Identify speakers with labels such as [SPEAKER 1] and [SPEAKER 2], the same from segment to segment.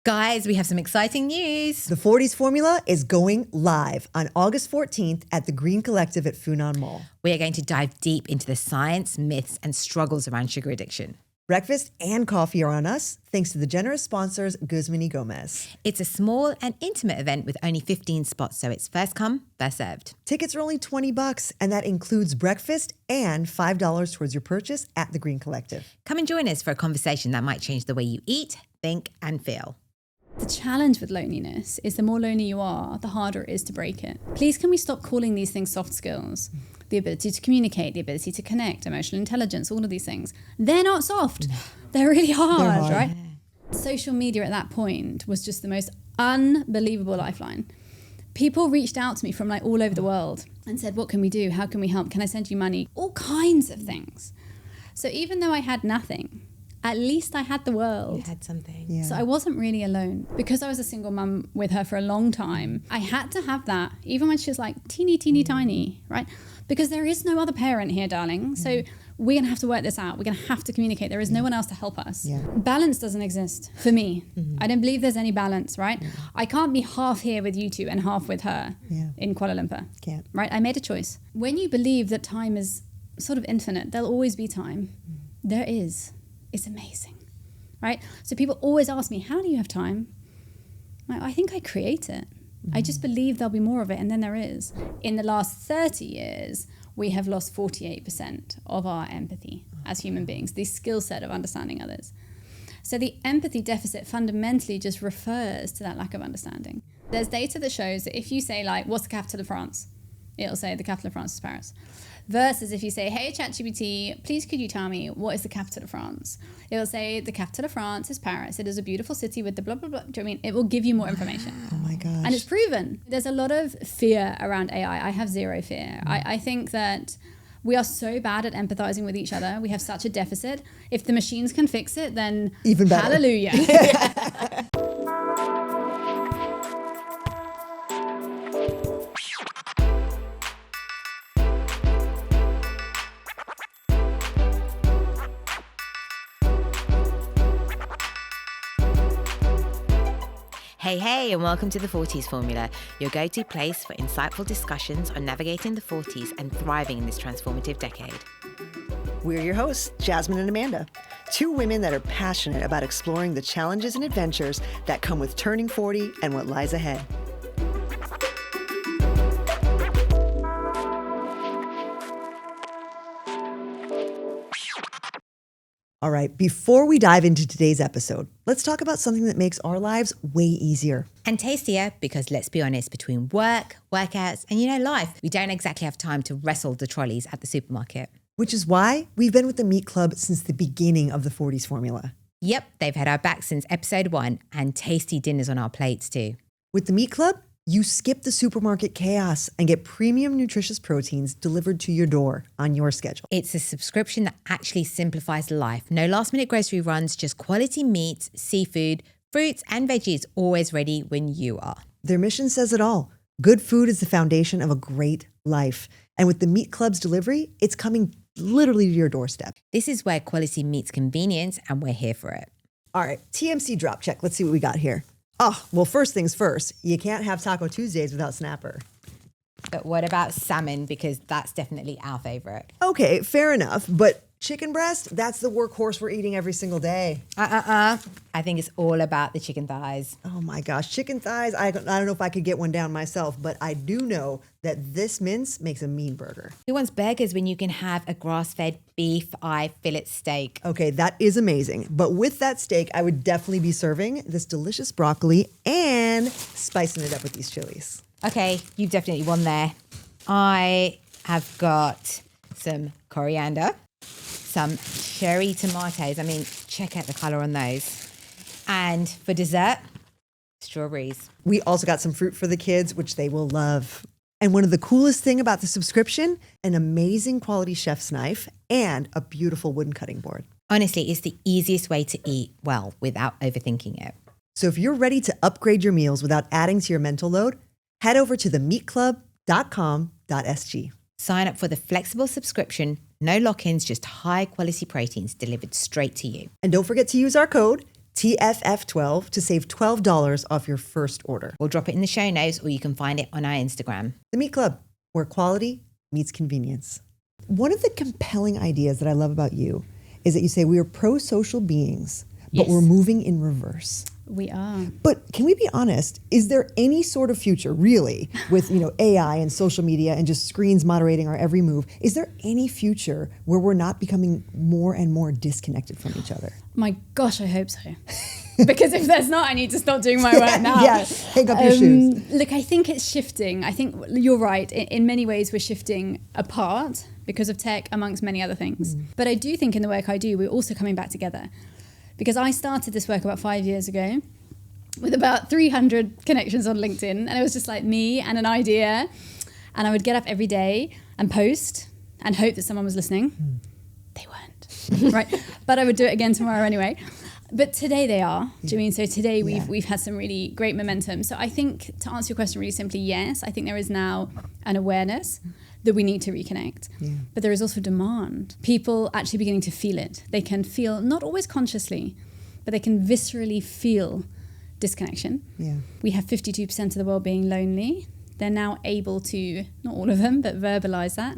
[SPEAKER 1] Guys, we have some exciting news.
[SPEAKER 2] The 40s Formula is going live on August 14th at the Green Collective at Funan Mall.
[SPEAKER 1] We are going to dive deep into the science, myths, and struggles around sugar addiction.
[SPEAKER 2] Breakfast and coffee are on us, thanks to the generous sponsors Guzman y Gomez.
[SPEAKER 1] It's a small and intimate event with only 15 spots, so it's first come, first served.
[SPEAKER 2] Tickets are only $20, and that includes breakfast and $5 towards your purchase at the Green Collective.
[SPEAKER 1] Come and join us for a conversation that might change the way you eat, think, and feel.
[SPEAKER 3] The challenge with loneliness is the more lonely you are, the harder it is to break it. Please can we stop calling these things soft skills? The ability to communicate, the ability to connect, emotional intelligence, all of these things. They're not soft. They're really hard, right? Social media at that point was just the most unbelievable lifeline. People reached out to me from like all over the world and said, what can we do? How can we help? Can I send you money? All kinds of things. So even though I had nothing, at least I had the world.
[SPEAKER 1] You had something.
[SPEAKER 2] Yeah.
[SPEAKER 3] So I wasn't really alone. Because I was a single mum with her for a long time, I had to have that, even when she was like teeny tiny, right? Because there is no other parent here, darling. So we're gonna have to work this out. We're gonna have to communicate. There is no one else to help us.
[SPEAKER 2] Yeah.
[SPEAKER 3] Balance doesn't exist for me. I don't believe there's any balance, right? I can't be half here with you two and half with her in Kuala Lumpur.
[SPEAKER 2] Can't.
[SPEAKER 3] Right, I made a choice. When you believe that time is sort of infinite, there'll always be time. There is. It's amazing, right? So people always ask me, how do you have time? I think I create it. I just believe there'll be more of it, and then there is. In the last 30 years, we have lost 48% of our empathy as human beings, the skill set of understanding others. So the empathy deficit fundamentally just refers to that lack of understanding. There's data that shows that if you say, like, what's the capital of France? It'll say the capital of France is Paris. Versus if you say, hey, ChatGPT, please could you tell me what is the capital of France? It will say the capital of France is Paris. It is a beautiful city with the blah, blah, blah. Do you know what I mean? It will give you more information.
[SPEAKER 2] Oh my gosh.
[SPEAKER 3] And it's proven. There's a lot of fear around AI. I have zero fear. I think that we are so bad at empathizing with each other. We have such a deficit. If the machines can fix it, then
[SPEAKER 2] Even better.
[SPEAKER 3] Hallelujah.
[SPEAKER 1] Hey, and welcome to the 40s Formula, your go-to place for insightful discussions on navigating the 40s and thriving in this transformative decade.
[SPEAKER 2] We're your hosts, Jasmin and Amanda, two women that are passionate about exploring the challenges and adventures that come with turning 40 and what lies ahead. All right, before we dive into today's episode, let's talk about something that makes our lives way easier.
[SPEAKER 1] And tastier, because let's be honest, between work, workouts, and life, we don't exactly have time to wrestle the trolleys at the supermarket.
[SPEAKER 2] Which is why we've been with the Meat Club since the beginning of the 40s Formula.
[SPEAKER 1] Yep, they've had our back since episode 1, and tasty dinners on our plates too.
[SPEAKER 2] With the Meat Club, you skip the supermarket chaos and get premium nutritious proteins delivered to your door on your schedule.
[SPEAKER 1] It's a subscription that actually simplifies life. No last-minute grocery runs, just quality meats, seafood, fruits, and veggies always ready when you are.
[SPEAKER 2] Their mission says it all. Good food is the foundation of a great life. And with the Meat Club's delivery, it's coming literally to your doorstep.
[SPEAKER 1] This is where quality meets convenience, and we're here for it.
[SPEAKER 2] All right, TMC drop check. Let's see what we got here. Oh, well, first things first, you can't have Taco Tuesdays without snapper.
[SPEAKER 1] But what about salmon? Because that's definitely our favorite.
[SPEAKER 2] Okay, fair enough. But chicken breast, that's the workhorse we're eating every single day.
[SPEAKER 1] I think it's all about the chicken thighs.
[SPEAKER 2] Oh my gosh, chicken thighs. I don't know if I could get one down myself, but I do know that this mince makes a mean burger.
[SPEAKER 1] Who wants burgers when you can have a grass-fed beef eye fillet steak?
[SPEAKER 2] Okay, that is amazing. But with that steak, I would definitely be serving this delicious broccoli and spicing it up with these chilies.
[SPEAKER 1] Okay, you've definitely won there. I have got some coriander, some cherry tomatoes. I mean, check out the color on those. And for dessert, strawberries.
[SPEAKER 2] We also got some fruit for the kids, which they will love. And one of the coolest thing about the subscription, an amazing quality chef's knife and a beautiful wooden cutting board.
[SPEAKER 1] Honestly, it's the easiest way to eat well without overthinking it.
[SPEAKER 2] So if you're ready to upgrade your meals without adding to your mental load, head over to themeatclub.com.sg.
[SPEAKER 1] Sign up for the flexible subscription, no lock-ins, just high quality proteins delivered straight to you.
[SPEAKER 2] And don't forget to use our code TFF12 to save $12 off your first order.
[SPEAKER 1] We'll drop it in the show notes, or you can find it on our Instagram.
[SPEAKER 2] The Meat Club, where quality meets convenience. One of the compelling ideas that I love about you is that you say we are pro-social beings, but
[SPEAKER 3] Yes.
[SPEAKER 2] we're moving in reverse.
[SPEAKER 3] We are.
[SPEAKER 2] But can we be honest? Is there any sort of future, really, with AI and social media and just screens moderating our every move? Is there any future where we're not becoming more and more disconnected from each other?
[SPEAKER 3] My gosh, I hope so. Because if there's not, I need to stop doing my work now.
[SPEAKER 2] Yeah, hang up your shoes.
[SPEAKER 3] Look, I think it's shifting. I think you're right. In many ways, we're shifting apart because of tech, amongst many other things. But I do think in the work I do, we're also coming back together. Because I started this work about 5 years ago with about 300 connections on LinkedIn. And it was just like me and an idea. And I would get up every day and post and hope that someone was listening. They weren't, right? But I would do it again tomorrow anyway. But today they are. Do you mean? So today we've had some really great momentum. So I think, to answer your question really simply, yes, I think there is now an awareness that we need to reconnect. Yeah. But there is also demand. People actually beginning to feel it. They can feel, not always consciously, but they can viscerally feel disconnection. Yeah. We have 52% of the world being lonely. They're now able to, not all of them, but verbalize that,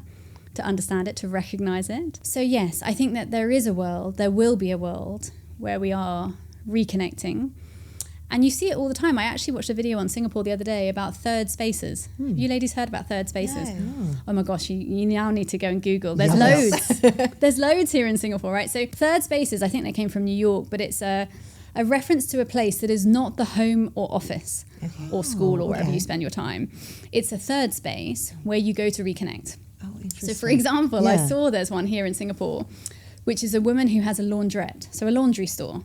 [SPEAKER 3] to understand it, to recognize it. So yes, I think that there is a world, there will be a world where we are reconnecting. And you see it all the time. I actually watched a video on Singapore the other day about third spaces. Have you ladies heard about third spaces? No. Oh my gosh, you now need to go and Google. There's loads. There's loads here in Singapore, right? So third spaces, I think they came from New York, but it's a reference to a place that is not the home or office or school or wherever you spend your time. It's a third space where you go to reconnect.
[SPEAKER 2] Oh, interesting.
[SPEAKER 3] So for example, I saw there's one here in Singapore, which is a woman who has a laundrette, so a laundry store.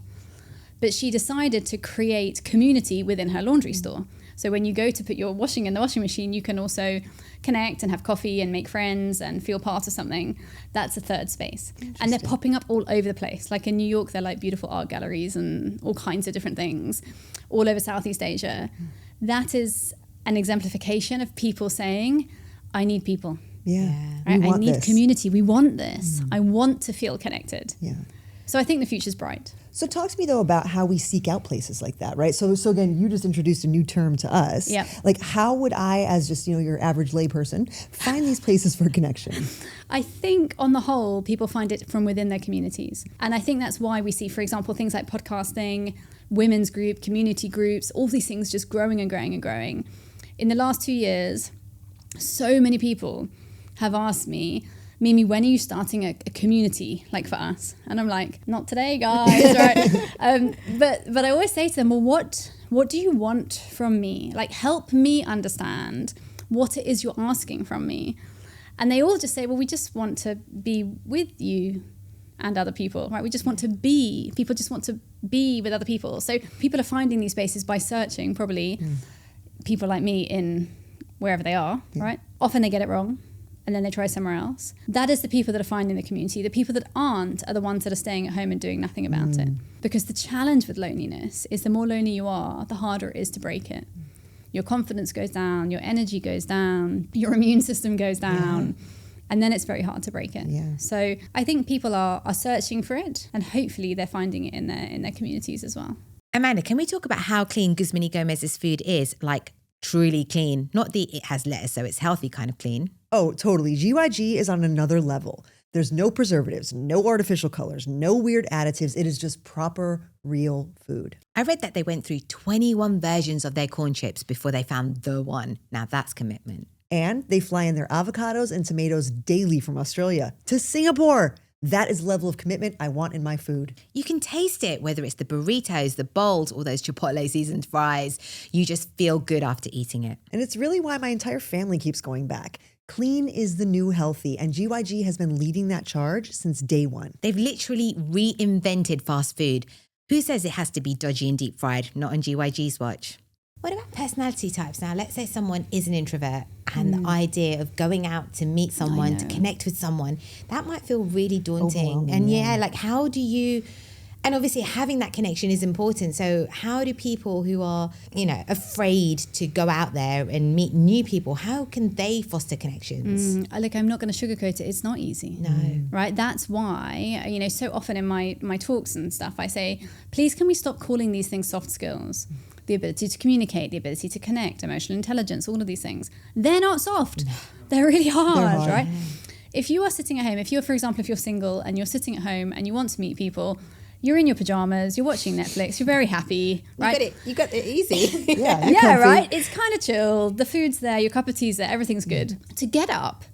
[SPEAKER 3] But she decided to create community within her laundry store. So when you go to put your washing in the washing machine, you can also connect and have coffee and make friends and feel part of something. That's a third space. And they're popping up all over the place. Like in New York, they're like beautiful art galleries and all kinds of different things all over Southeast Asia. That is an exemplification of people saying, I need people.
[SPEAKER 2] Yeah.
[SPEAKER 3] Right? I need community. We want this. I want to feel connected. Yeah. So I think the future's bright.
[SPEAKER 2] So talk to me though about how we seek out places like that, right? So again, you just introduced a new term to us.
[SPEAKER 3] Yeah.
[SPEAKER 2] Like how would I, as just your average layperson, find these places for connection?
[SPEAKER 3] I think on the whole, people find it from within their communities. And I think that's why we see, for example, things like podcasting, women's group, community groups, all these things just growing and growing and growing. In the last 2 years, so many people have asked me, Mimi, when are you starting a community like for us? And I'm like, not today, guys, right? But I always say to them, well, what do you want from me? Like, help me understand what it is you're asking from me. And they all just say, well, we just want to be with you and other people, right? We just want to be. People just want to be with other people. So people are finding these spaces by searching probably people like me in wherever they are, right? Often they get it wrong. And then they try somewhere else. That is the people that are finding the community. The people that aren't are the ones that are staying at home and doing nothing about it. Because the challenge with loneliness is the more lonely you are, the harder it is to break it. Your confidence goes down, your energy goes down, your immune system goes down, and then it's very hard to break it. Yeah. So I think people are searching for it, and hopefully they're finding it in their communities as well.
[SPEAKER 1] Amanda, can we talk about how clean Guzmini Gomez's food is? Like truly clean, not the it has lettuce so it's healthy kind of clean.
[SPEAKER 2] Oh, totally. GYG is on another level. There's no preservatives, no artificial colors, no weird additives. It is just proper, real food.
[SPEAKER 1] I read that they went through 21 versions of their corn chips before they found the one. Now that's commitment.
[SPEAKER 2] And they fly in their avocados and tomatoes daily from Australia to Singapore. That is the level of commitment I want in my food.
[SPEAKER 1] You can taste it, whether it's the burritos, the bowls, or those Chipotle seasoned fries. You just feel good after eating it.
[SPEAKER 2] And it's really why my entire family keeps going back. Clean is the new healthy, and GYG has been leading that charge since day one.
[SPEAKER 1] They've literally reinvented fast food. Who says it has to be dodgy and deep fried? Not on GYG's watch. What about personality types? Now, let's say someone is an introvert and the idea of going out to meet someone, to connect with someone, that might feel really daunting. And like how do you And obviously having that connection is important. So how do people who are, afraid to go out there and meet new people, how can they foster connections?
[SPEAKER 3] Look, I'm not going to sugarcoat it. It's not easy.
[SPEAKER 1] No.
[SPEAKER 3] Right? That's why, so often in my talks and stuff, I say, please can we stop calling these things soft skills? The ability to communicate, the ability to connect, emotional intelligence, all of these things. They're not soft. They're really hard, right? If you are sitting at home, for example, if you're single and you're sitting at home and you want to meet people, you're in your pajamas, you're watching Netflix, you're very happy, right?
[SPEAKER 1] You got it easy.
[SPEAKER 3] Yeah, right? It's kind of chill. The food's there, your cup of tea's there, everything's good. To get up,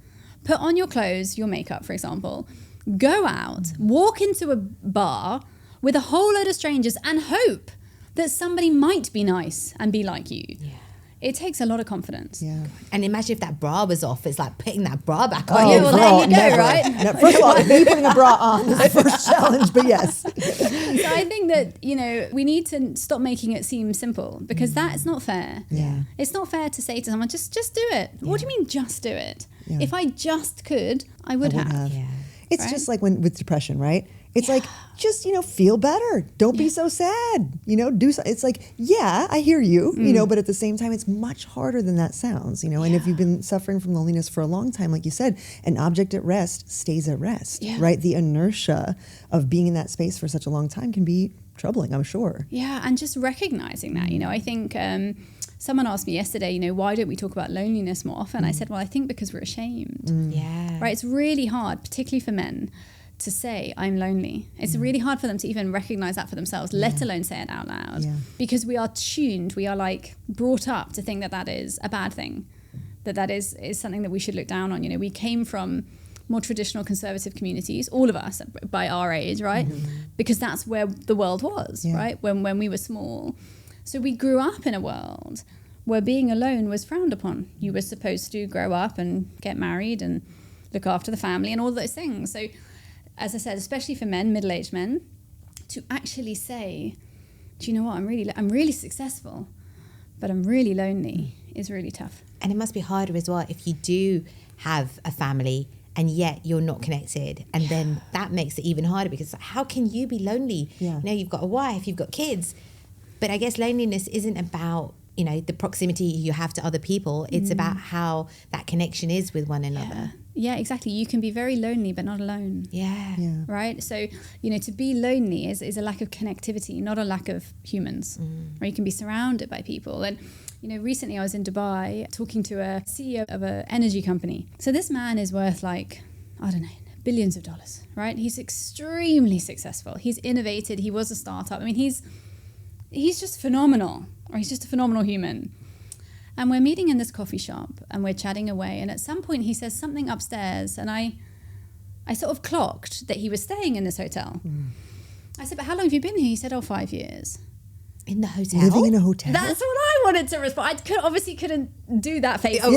[SPEAKER 3] put on your clothes, your makeup, for example, go out, walk into a bar with a whole load of strangers and hope that somebody might be nice and be like you. Yeah. It takes a lot of confidence.
[SPEAKER 2] Yeah.
[SPEAKER 1] And imagine if that bra was off. It's like putting that bra back on.
[SPEAKER 3] Yeah, well, there you go, right?
[SPEAKER 2] Now, first of all, me putting a bra on is the first challenge, but yes.
[SPEAKER 3] So I think that, we need to stop making it seem simple, because that's not fair.
[SPEAKER 2] Yeah.
[SPEAKER 3] It's not fair to say to someone, just do it. Yeah. What do you mean just do it?
[SPEAKER 2] Yeah.
[SPEAKER 3] If I just could, I would have.
[SPEAKER 2] Yeah. It's just like with depression, right? It's like, just, feel better. Don't be so sad. Do so. It's like, I hear you, but at the same time, it's much harder than that sounds, and if you've been suffering from loneliness for a long time, like you said, an object at rest stays at rest, right? The inertia of being in that space for such a long time can be troubling, I'm sure.
[SPEAKER 3] Yeah, and just recognizing that, I think someone asked me yesterday, why don't we talk about loneliness more often? I said, well, I think because we're ashamed.
[SPEAKER 1] Yeah.
[SPEAKER 3] Right? It's really hard, particularly for men, to say I'm lonely. It's really hard for them to even recognize that for themselves, let alone say it out loud. Yeah. Because we are tuned, we are like brought up to think that is a bad thing, that is something that we should look down on. We came from more traditional conservative communities, all of us by our age, right? Because that's where the world was, right? When we were small. So we grew up in a world where being alone was frowned upon. You were supposed to grow up and get married and look after the family and all those things. So as I said, especially for men, middle-aged men, to actually say, do you know what, I'm really successful, but I'm really lonely, is really tough.
[SPEAKER 1] And it must be harder as well if you do have a family and yet you're not connected. And then that makes it even harder, because how can you be lonely?
[SPEAKER 2] Yeah.
[SPEAKER 1] You've got a wife, you've got kids. But I guess loneliness isn't about, the proximity you have to other people. It's about how that connection is with one another.
[SPEAKER 3] Yeah, exactly. You can be very lonely, but not alone.
[SPEAKER 1] Yeah.
[SPEAKER 3] Right? So, to be lonely is a lack of connectivity, not a lack of humans. Or you can be surrounded by people. And, recently I was in Dubai talking to a CEO of an energy company. So this man is worth billions of dollars, right? He's extremely successful. He's innovated. He was a startup. I mean, he's just phenomenal, or he's just a phenomenal human. And we're meeting in this coffee shop and we're chatting away. And at some point he says something upstairs, and I sort of clocked that he was staying in this hotel. I said, but how long have you been here? He said, 5 years.
[SPEAKER 1] In the hotel?
[SPEAKER 2] Living in a hotel?
[SPEAKER 3] That's what I wanted to respond. I obviously couldn't do that face. No.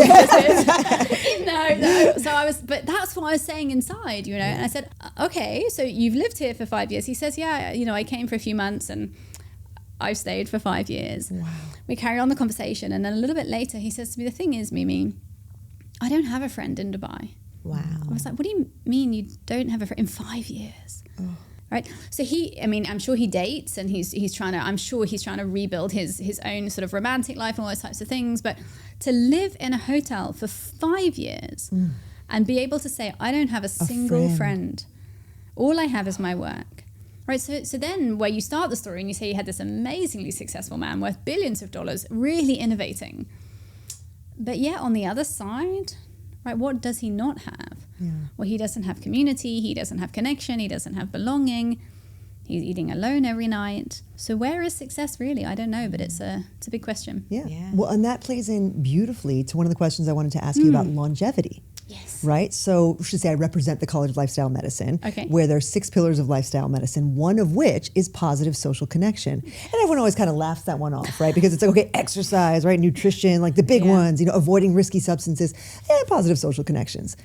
[SPEAKER 3] So but that's what I was saying inside, And I said, okay, so you've lived here for 5 years. He says, yeah, I came for a few months and I've stayed for 5 years. Wow. We carry on the conversation, and then a little bit later he says to me, the thing is, Mimi, I don't have a friend in Dubai.
[SPEAKER 1] Wow.
[SPEAKER 3] I was like, what do you mean you don't have a friend in 5 years? Oh. Right? So I'm sure he dates, and he's trying to rebuild his own sort of romantic life and all those types of things. But to live in a hotel for 5 years and be able to say, I don't have a single friend. All I have is my work. Right, so then where you start the story and you say you had this amazingly successful man worth billions of dollars, really innovating. But yet on the other side, right, what does he not have? Yeah. Well, he doesn't have community, he doesn't have connection, he doesn't have belonging, he's eating alone every night. So where is success really? I don't know, but it's a big question.
[SPEAKER 2] Yeah. Well, and that plays in beautifully to one of the questions I wanted to ask you about longevity.
[SPEAKER 3] Yes.
[SPEAKER 2] Right? So I should say I represent the College of Lifestyle Medicine, where there's 6 pillars of lifestyle medicine, one of which is positive social connection. And everyone always kind of laughs that one off, right? Because it's like, okay, exercise, right? Nutrition, like the big ones, avoiding risky substances, and positive social connections.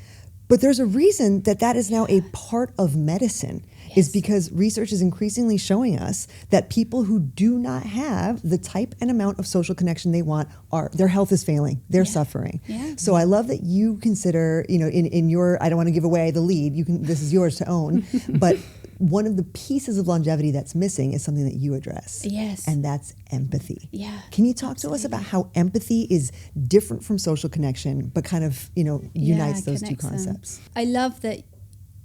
[SPEAKER 2] But there's a reason that is now a part of medicine. Is because research is increasingly showing us that people who do not have the type and amount of social connection they want, their health is failing, they're suffering. Yeah. So I love that you consider, in your, I don't want to give away the lead, this is yours to own, but one of the pieces of longevity that's missing is something that you address.
[SPEAKER 3] Yes.
[SPEAKER 2] And that's empathy.
[SPEAKER 3] Yeah.
[SPEAKER 2] Can you talk to us about how empathy is different from social connection, but kind of, unites those two concepts?
[SPEAKER 3] I love that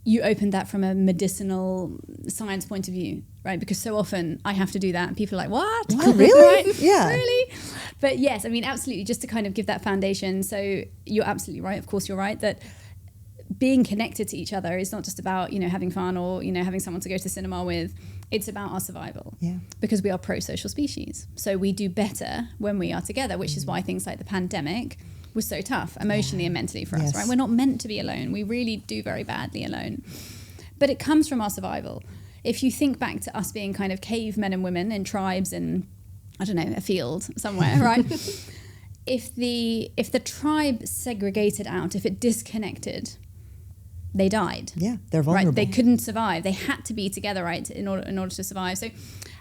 [SPEAKER 3] you opened that from a medicinal science point of view, right? Because so often I have to do that and people are like, what?
[SPEAKER 2] Really?
[SPEAKER 3] Right?
[SPEAKER 2] Yeah.
[SPEAKER 3] Really? But yes, I mean, absolutely, just to kind of give that foundation. So you're absolutely right. Of course, you're right that being connected to each other is not just about, having fun or, having someone to go to the cinema with. It's about our survival.
[SPEAKER 2] Yeah.
[SPEAKER 3] Because we are pro-social species. So we do better when we are together, which is why things like the pandemic was so tough emotionally and mentally for us, right? We're not meant to be alone. We really do very badly alone. But it comes from our survival. If you think back to us being kind of cavemen and women in tribes in, I don't know, a field somewhere, right? If the tribe segregated out, if it disconnected, they died.
[SPEAKER 2] Yeah, they're vulnerable.
[SPEAKER 3] Right? They couldn't survive. They had to be together, right, in order to survive. So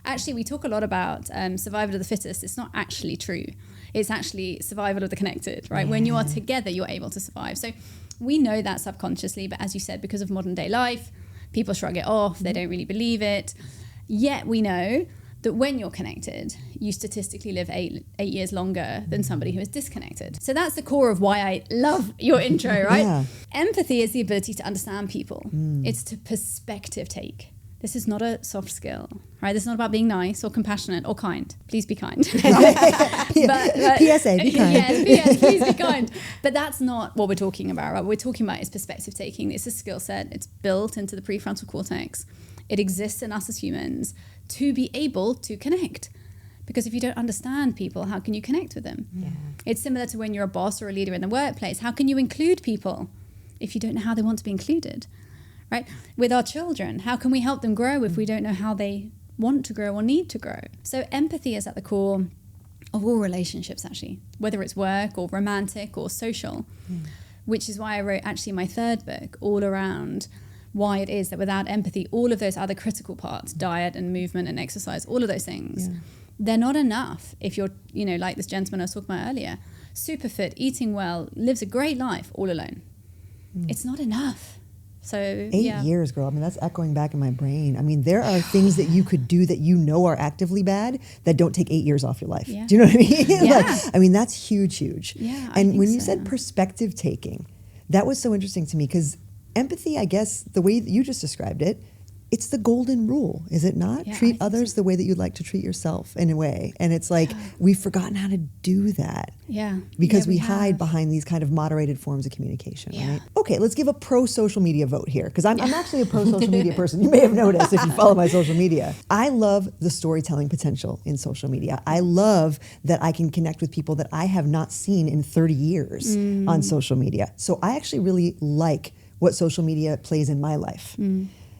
[SPEAKER 3] actually, we talk a lot about survival of the fittest. It's not actually true. It's actually survival of the connected, right? Yeah. When you are together, you're able to survive. So we know that subconsciously, but as you said, because of modern day life, people shrug it off. They don't really believe it. Yet we know that when you're connected, you statistically live eight years longer than somebody who is disconnected. So that's the core of why I love your intro, right?
[SPEAKER 2] Yeah.
[SPEAKER 3] Empathy is the ability to understand people. It's to perspective take. This is not a soft skill, right? This is not about being nice or compassionate or kind. Please be kind. but,
[SPEAKER 2] PSA, be kind.
[SPEAKER 3] Yes, please be kind. But that's not what we're talking about, right? What we're talking about is perspective taking. It's a skill set. It's built into the prefrontal cortex. It exists in us as humans to be able to connect. Because if you don't understand people, how can you connect with them? Yeah. It's similar to when you're a boss or a leader in the workplace. How can you include people if you don't know how they want to be included? Right? With our children, how can we help them grow if we don't know how they want to grow or need to grow? So empathy is at the core of all relationships, actually, whether it's work or romantic or social, which is why I wrote actually my third book all around why it is that without empathy, all of those other critical parts, diet and movement and exercise, all of those things, they're not enough if you're, like this gentleman I was talking about earlier, super fit, eating well, lives a great life all alone. It's not enough. So
[SPEAKER 2] 8 years, girl. I mean, that's echoing back in my brain. I mean, there are things that you could do that are actively bad that don't take 8 years off your life. Yeah. Do you know what I mean?
[SPEAKER 3] Yeah.
[SPEAKER 2] That's huge.
[SPEAKER 3] Yeah.
[SPEAKER 2] And when you said perspective taking, that was so interesting to me because empathy, I guess, the way that you just described it, it's the golden rule, is it not?
[SPEAKER 3] Yeah,
[SPEAKER 2] treat others the way that you'd like to treat yourself in a way. And it's like, we've forgotten how to do that.
[SPEAKER 3] Yeah.
[SPEAKER 2] Because we hide behind these kind of moderated forms of communication, right? Okay, let's give a pro-social media vote here. Because I'm actually a pro-social media person. You may have noticed if you follow my social media. I love the storytelling potential in social media. I love that I can connect with people that I have not seen in 30 years on social media. So I actually really like what social media plays in my life.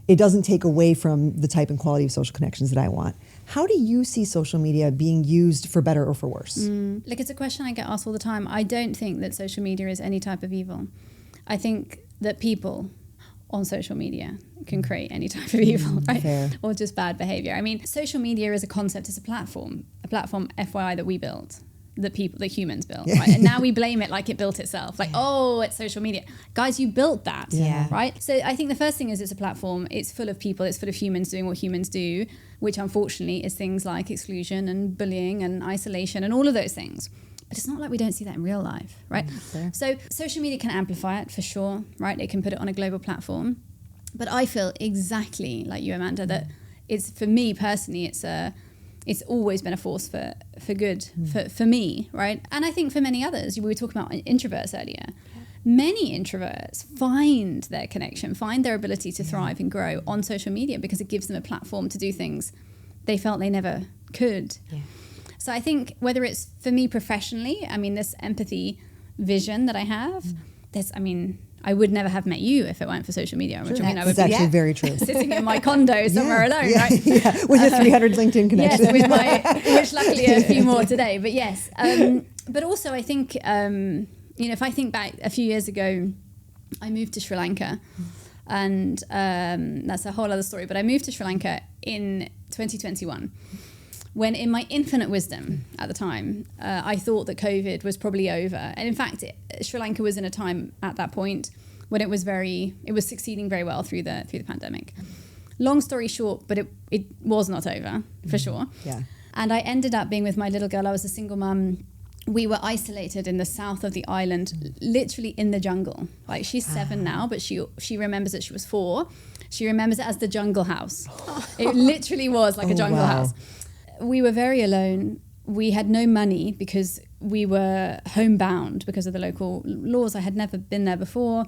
[SPEAKER 2] It doesn't take away from the type and quality of social connections that I want. How do you see social media being used for better or for worse?
[SPEAKER 3] Look, it's a question I get asked all the time. I don't think that social media is any type of evil. I think that people on social media can create any type of evil, right?
[SPEAKER 2] Fair.
[SPEAKER 3] Or just bad behavior. I mean, social media is a concept, it's a platform, FYI, that we built. That humans built, right? And now we blame it like it built itself. Like, it's social media. Guys, you built that, right? So I think the first thing is it's a platform. It's full of people. It's full of humans doing what humans do, which unfortunately is things like exclusion and bullying and isolation and all of those things. But it's not like we don't see that in real life, right? So social media can amplify it for sure, right? It can put it on a global platform. But I feel exactly like you, Amanda, that it's, for me personally, it's always been a force for good for me, right? And I think for many others, we were talking about introverts earlier. Many introverts find their connection, find their ability to thrive and grow on social media because it gives them a platform to do things they felt they never could. Yeah. So I think whether it's for me professionally, I mean, this empathy vision that I have, I would never have met you if it weren't for social media. Which I would
[SPEAKER 2] be very true.
[SPEAKER 3] Sitting in my condo somewhere alone, right?
[SPEAKER 2] Yeah, with your 300 LinkedIn connections.
[SPEAKER 3] Yes, which luckily a few more today. But yes, but also I think, if I think back a few years ago, I moved to Sri Lanka, and that's a whole other story. But I moved to Sri Lanka in 2021. When in my infinite wisdom at the time, I thought that COVID was probably over. And in fact, Sri Lanka was in a time at that point when it was succeeding very well through the pandemic. Long story short, but it was not over, for sure.
[SPEAKER 2] Yeah.
[SPEAKER 3] And I ended up being with my little girl. I was a single mum. We were isolated in the south of the island, literally in the jungle. Like, she's 7 now, but she remembers that she was 4. She remembers it as the jungle house. It literally was like a jungle house. We were very alone. We had no money because we were homebound because of the local laws. I had never been there before.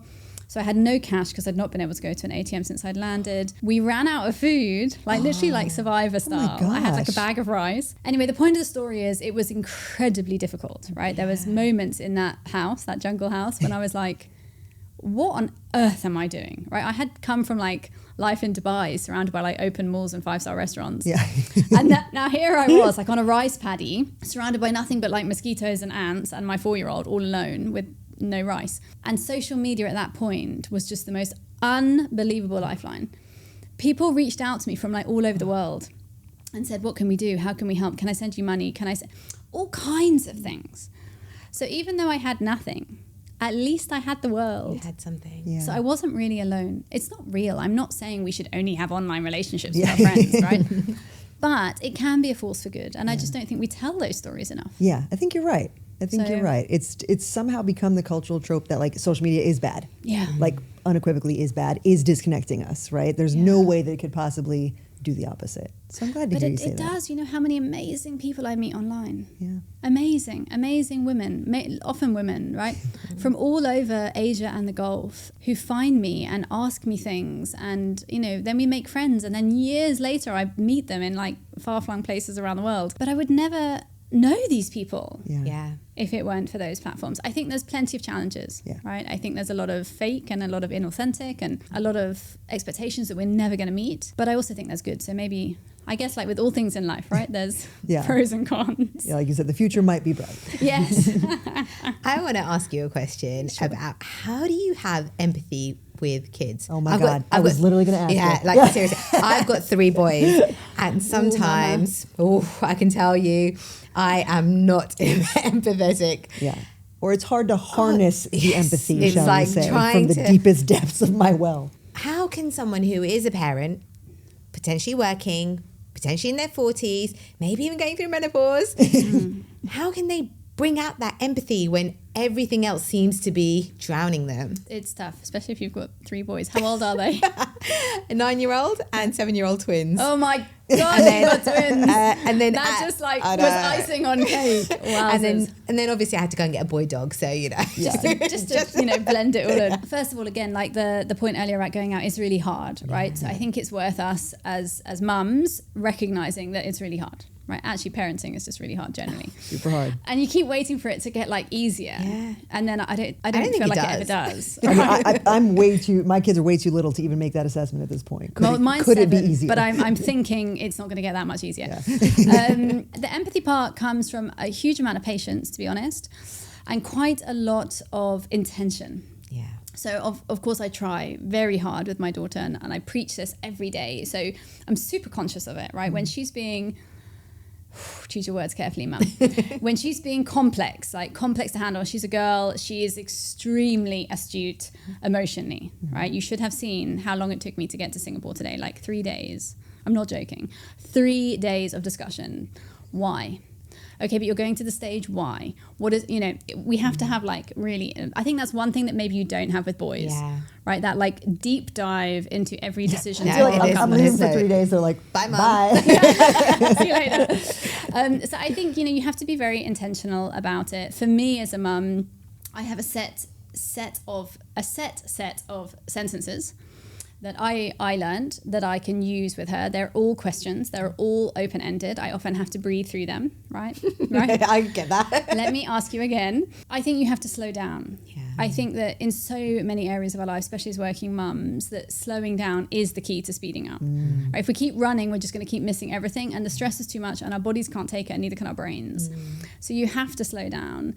[SPEAKER 3] So I had no cash because I'd not been able to go to an ATM since I'd landed. We ran out of food, like literally like Survivor style. I had like a bag of rice. Anyway, the point of the story is it was incredibly difficult, right? There was moments in that house, that jungle house, when I was like, what on earth am I doing, right? I had come from like life in Dubai, surrounded by like open malls and 5-star restaurants.
[SPEAKER 2] Yeah.
[SPEAKER 3] And now here I was like on a rice paddy, surrounded by nothing but like mosquitoes and ants and my 4-year-old all alone with no rice. And social media at that point was just the most unbelievable lifeline. People reached out to me from like all over the world and said, what can we do? How can we help? Can I send you money? Can I all kinds of things. So even though I had nothing, at least I had the world.
[SPEAKER 1] You had something.
[SPEAKER 2] Yeah.
[SPEAKER 3] So I wasn't really alone. It's not real. I'm not saying we should only have online relationships with our friends, right? But it can be a force for good. And I just don't think we tell those stories enough.
[SPEAKER 2] Yeah, I think you're right. You're right. It's somehow become the cultural trope that like social media is bad.
[SPEAKER 3] Yeah.
[SPEAKER 2] Like unequivocally is bad, is disconnecting us, right? There's no way that it could possibly do the opposite. So I'm glad to hear you say that.
[SPEAKER 3] But it does. You know how many amazing people I meet online?
[SPEAKER 2] Yeah.
[SPEAKER 3] Amazing women, often women, right? From all over Asia and the Gulf, who find me and ask me things. And, you know, then we make friends. And then years later, I meet them in like far-flung places around the world. But I would never know these people if it weren't for those platforms. I think there's plenty of challenges, right? I think there's a lot of fake and a lot of inauthentic and a lot of expectations that we're never going to meet. But I also think that's good. So maybe, I guess like with all things in life, right? There's pros and cons.
[SPEAKER 2] Yeah, like you said, the future might be bright.
[SPEAKER 3] Yes.
[SPEAKER 1] I want to ask you a question about how do you have empathy with kids?
[SPEAKER 2] Oh my God. I was literally going to ask you.
[SPEAKER 1] Yeah, like seriously. I've got 3 boys and sometimes, I can tell you, I am not empathetic.
[SPEAKER 2] Yeah. Or it's hard to harness the empathy,
[SPEAKER 1] it's
[SPEAKER 2] shall
[SPEAKER 1] like
[SPEAKER 2] we say,
[SPEAKER 1] trying
[SPEAKER 2] from the deepest depths of my well.
[SPEAKER 1] How can someone who is a parent, potentially working, potentially in their 40s, maybe even going through menopause, how can they bring out that empathy when everything else seems to be drowning them?
[SPEAKER 3] It's tough, especially if you've got 3 boys. How old are they?
[SPEAKER 1] A 9-year-old and 7-year-old twins.
[SPEAKER 3] Oh my God, you've got twins.
[SPEAKER 1] And then
[SPEAKER 3] that just like was icing on cake. Wowzers.
[SPEAKER 1] And then obviously I had to go and get a boy dog. So, you know.
[SPEAKER 3] Just to you know, blend it all in. First of all, again, like the point earlier about going out is really hard, right? So I think it's worth us as mums recognizing that it's really hard. Right, actually, parenting is just really hard generally.
[SPEAKER 2] Super hard.
[SPEAKER 3] And you keep waiting for it to get like easier, and then I don't feel like it ever does.
[SPEAKER 2] I mean, I'm way too. My kids are way too little to even make that assessment at this point. Could it be easier?
[SPEAKER 3] But I'm thinking it's not going to get that much easier. The empathy part comes from a huge amount of patience, to be honest, and quite a lot of intention. Yeah. So of course I try very hard with my daughter, and I preach this every day. So I'm super conscious of it. Right, when she's being choose your words carefully, mum. When she's being complex to handle, she's a girl, she is extremely astute emotionally, right? You should have seen how long it took me to get to Singapore today, like 3 days. I'm not joking. 3 days of discussion. Why? Okay, but you're going to the stage, why? What is, you know, we have to have like really, I think that's one thing that maybe you don't have with boys, right? That like deep dive into every decision.
[SPEAKER 2] I feel like I'm leaving for 3 days, they're like, bye, Mom.
[SPEAKER 3] See you later. So I think, you know, you have to be very intentional about it. For me as a mum, I have a set of sentences that I learned that I can use with her. They're all questions. They're all open-ended. I often have to breathe through them, right?
[SPEAKER 2] I get that.
[SPEAKER 3] Let me ask you again. I think you have to slow down. Yeah. I think that in so many areas of our life, especially as working mums, that slowing down is the key to speeding up. Right? If we keep running, we're just going to keep missing everything, and the stress is too much, and our bodies can't take it, and neither can our brains. So you have to slow down.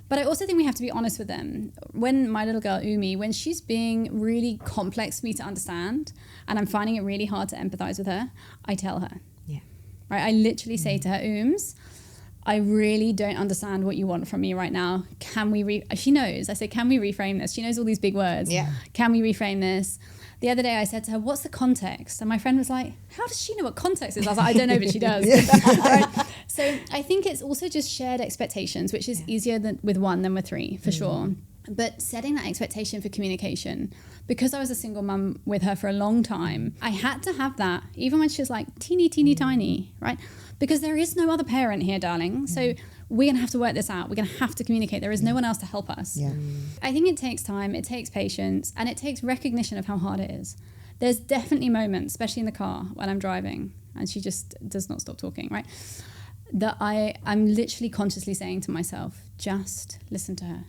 [SPEAKER 3] But I also think we have to be honest with them. When my little girl, Umi, when she's being really complex for me to understand, and I'm finding it really hard to empathize with her, I tell her. Yeah. Right? I literally say to her, Ooms, I really don't understand what you want from me right now. Can we she knows. I say, can we reframe this? She knows all these big words. Yeah. Can we reframe this? the other day I said to her, what's the context? And my friend was like, how does she know what context is? I was like, I don't know, but she does. Right? So I think it's also just shared expectations, which is easier with one than with three, for sure. But setting that expectation for communication, because I was a single mum with her for a long time, I had to have that, even when she was like teeny tiny, right? Because there is no other parent here, darling. So we're going to have to work this out. We're going to have to communicate. There is no one else to help us.
[SPEAKER 2] Yeah.
[SPEAKER 3] I think it takes time, it takes patience, and it takes recognition of how hard it is. There's definitely moments, especially in the car when I'm driving and she just does not stop talking, right? That I'm literally consciously saying to myself, just listen to her.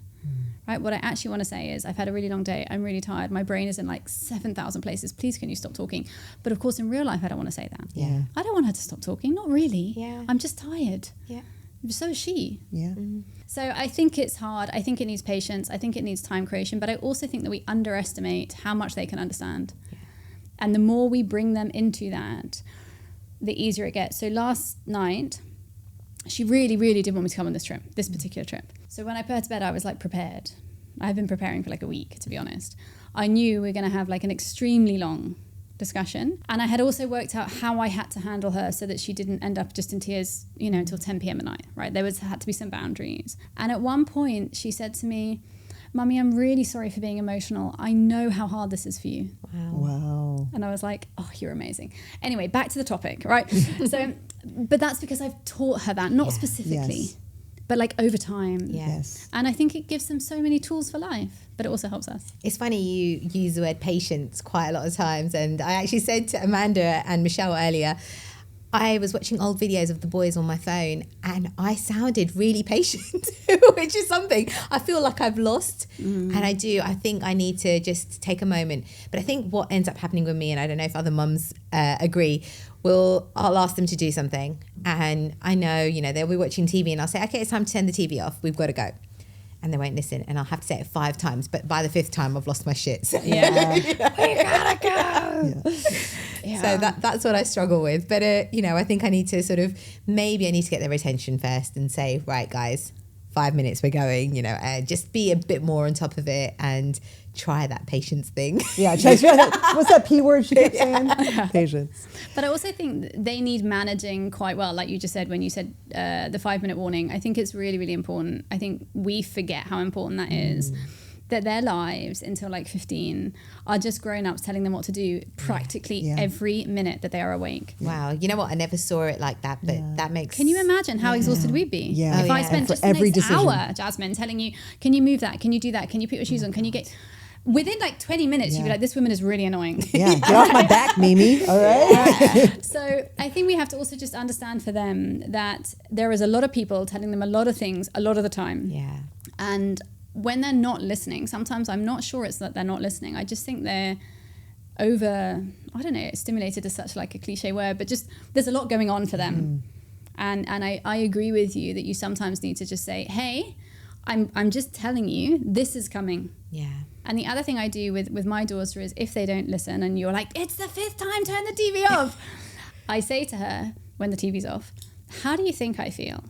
[SPEAKER 3] Right? What I actually want to say is, I've had a really long day. I'm really tired. My brain is in like 7,000 places. Please, can you stop talking? But of course, in real life, I don't want to say that.
[SPEAKER 1] Yeah.
[SPEAKER 3] I don't want her to stop talking. Not really.
[SPEAKER 1] Yeah.
[SPEAKER 3] I'm just tired.
[SPEAKER 1] Yeah.
[SPEAKER 3] So is she.
[SPEAKER 2] Yeah.
[SPEAKER 3] So I think it's hard. I think it needs patience. I think it needs time creation. But I also think that we underestimate how much they can understand. Yeah. And the more we bring them into that, the easier it gets. So last night, she really, really did want me to come on this trip, this particular trip. So when I put her to bed, I was like prepared. I've been preparing for like a week, to be honest. I knew we were going to have like an extremely long discussion. And I had also worked out how I had to handle her so that she didn't end up just in tears, you know, until 10 p.m. at night, right? There had to be some boundaries. And at one point she said to me, Mummy, I'm really sorry for being emotional. I know how hard this is for you.
[SPEAKER 2] Wow.
[SPEAKER 3] And I was like, oh, you're amazing. Anyway, back to the topic, right? But that's because I've taught her that, not specifically, but like over time.
[SPEAKER 2] Yes.
[SPEAKER 3] And I think it gives them so many tools for life, but it also helps us.
[SPEAKER 1] It's funny you use the word patience quite a lot of times. And I actually said to Amanda and Michelle earlier, I was watching old videos of the boys on my phone and I sounded really patient, which is something I feel like I've lost. And I think I need to just take a moment. But I think what ends up happening with me, and I don't know if other mums agree, I'll ask them to do something. And I know, they'll be watching TV and I'll say, okay, it's time to turn the TV off. We've got to go. And they won't listen. And I'll have to say it 5 times. But by the 5th time, I've lost my shit. So,
[SPEAKER 3] we gotta go.
[SPEAKER 1] So that's what I struggle with. But, I think I need to maybe I need to get their attention first and say, right, guys, 5 minutes, we're going, just be a bit more on top of it and try that patience thing.
[SPEAKER 2] Yeah, try that. What's that P word she kept saying? Patience.
[SPEAKER 3] But I also think they need managing quite well, like you just said when you said the 5-minute warning. I think it's really, really important. I think we forget how important that is. That their lives until like 15 are just grown-ups telling them what to do practically every minute that they are awake.
[SPEAKER 1] Wow. You know what? I never saw it like that, but that makes...
[SPEAKER 3] Can you imagine how exhausted we'd be?
[SPEAKER 2] Yeah.
[SPEAKER 3] If I spent just the next hour, Jasmin, telling you, can you move that? Can you do that? Can you put your shoes on? Can you get... Within like 20 minutes, you'd be like, this woman is really annoying.
[SPEAKER 2] Yeah, get off my back, Mimi. All right.
[SPEAKER 3] So I think we have to also just understand for them that there is a lot of people telling them a lot of things a lot of the time.
[SPEAKER 1] Yeah.
[SPEAKER 3] And when they're not listening, sometimes I'm not sure it's that they're not listening. I just think they're stimulated is such like a cliche word, but just there's a lot going on for them. And I agree with you that you sometimes need to just say, hey, I'm just telling you, this is coming.
[SPEAKER 1] Yeah.
[SPEAKER 3] And the other thing I do with my daughter is if they don't listen and you're like, it's the 5th time, turn the TV off. I say to her when the TV's off, how do you think I feel?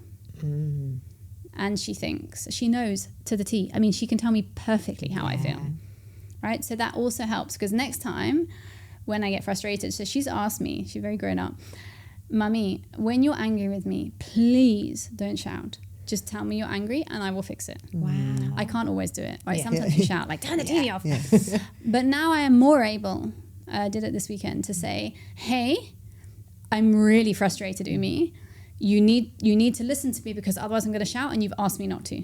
[SPEAKER 3] And she knows to the T. I mean, she can tell me perfectly how I feel. Right? So that also helps because next time when I get frustrated, so she's asked me, she's very grown up, Mummy, when you're angry with me, please don't shout. Just tell me you're angry and I will fix it.
[SPEAKER 1] Wow.
[SPEAKER 3] I can't always do it. Right? Sometimes you shout like, turn the TV off.
[SPEAKER 2] Yeah.
[SPEAKER 3] But now I am more able, I did it this weekend, to say, hey, I'm really frustrated, Umi. You need to listen to me because otherwise I'm going to shout and you've asked me not to.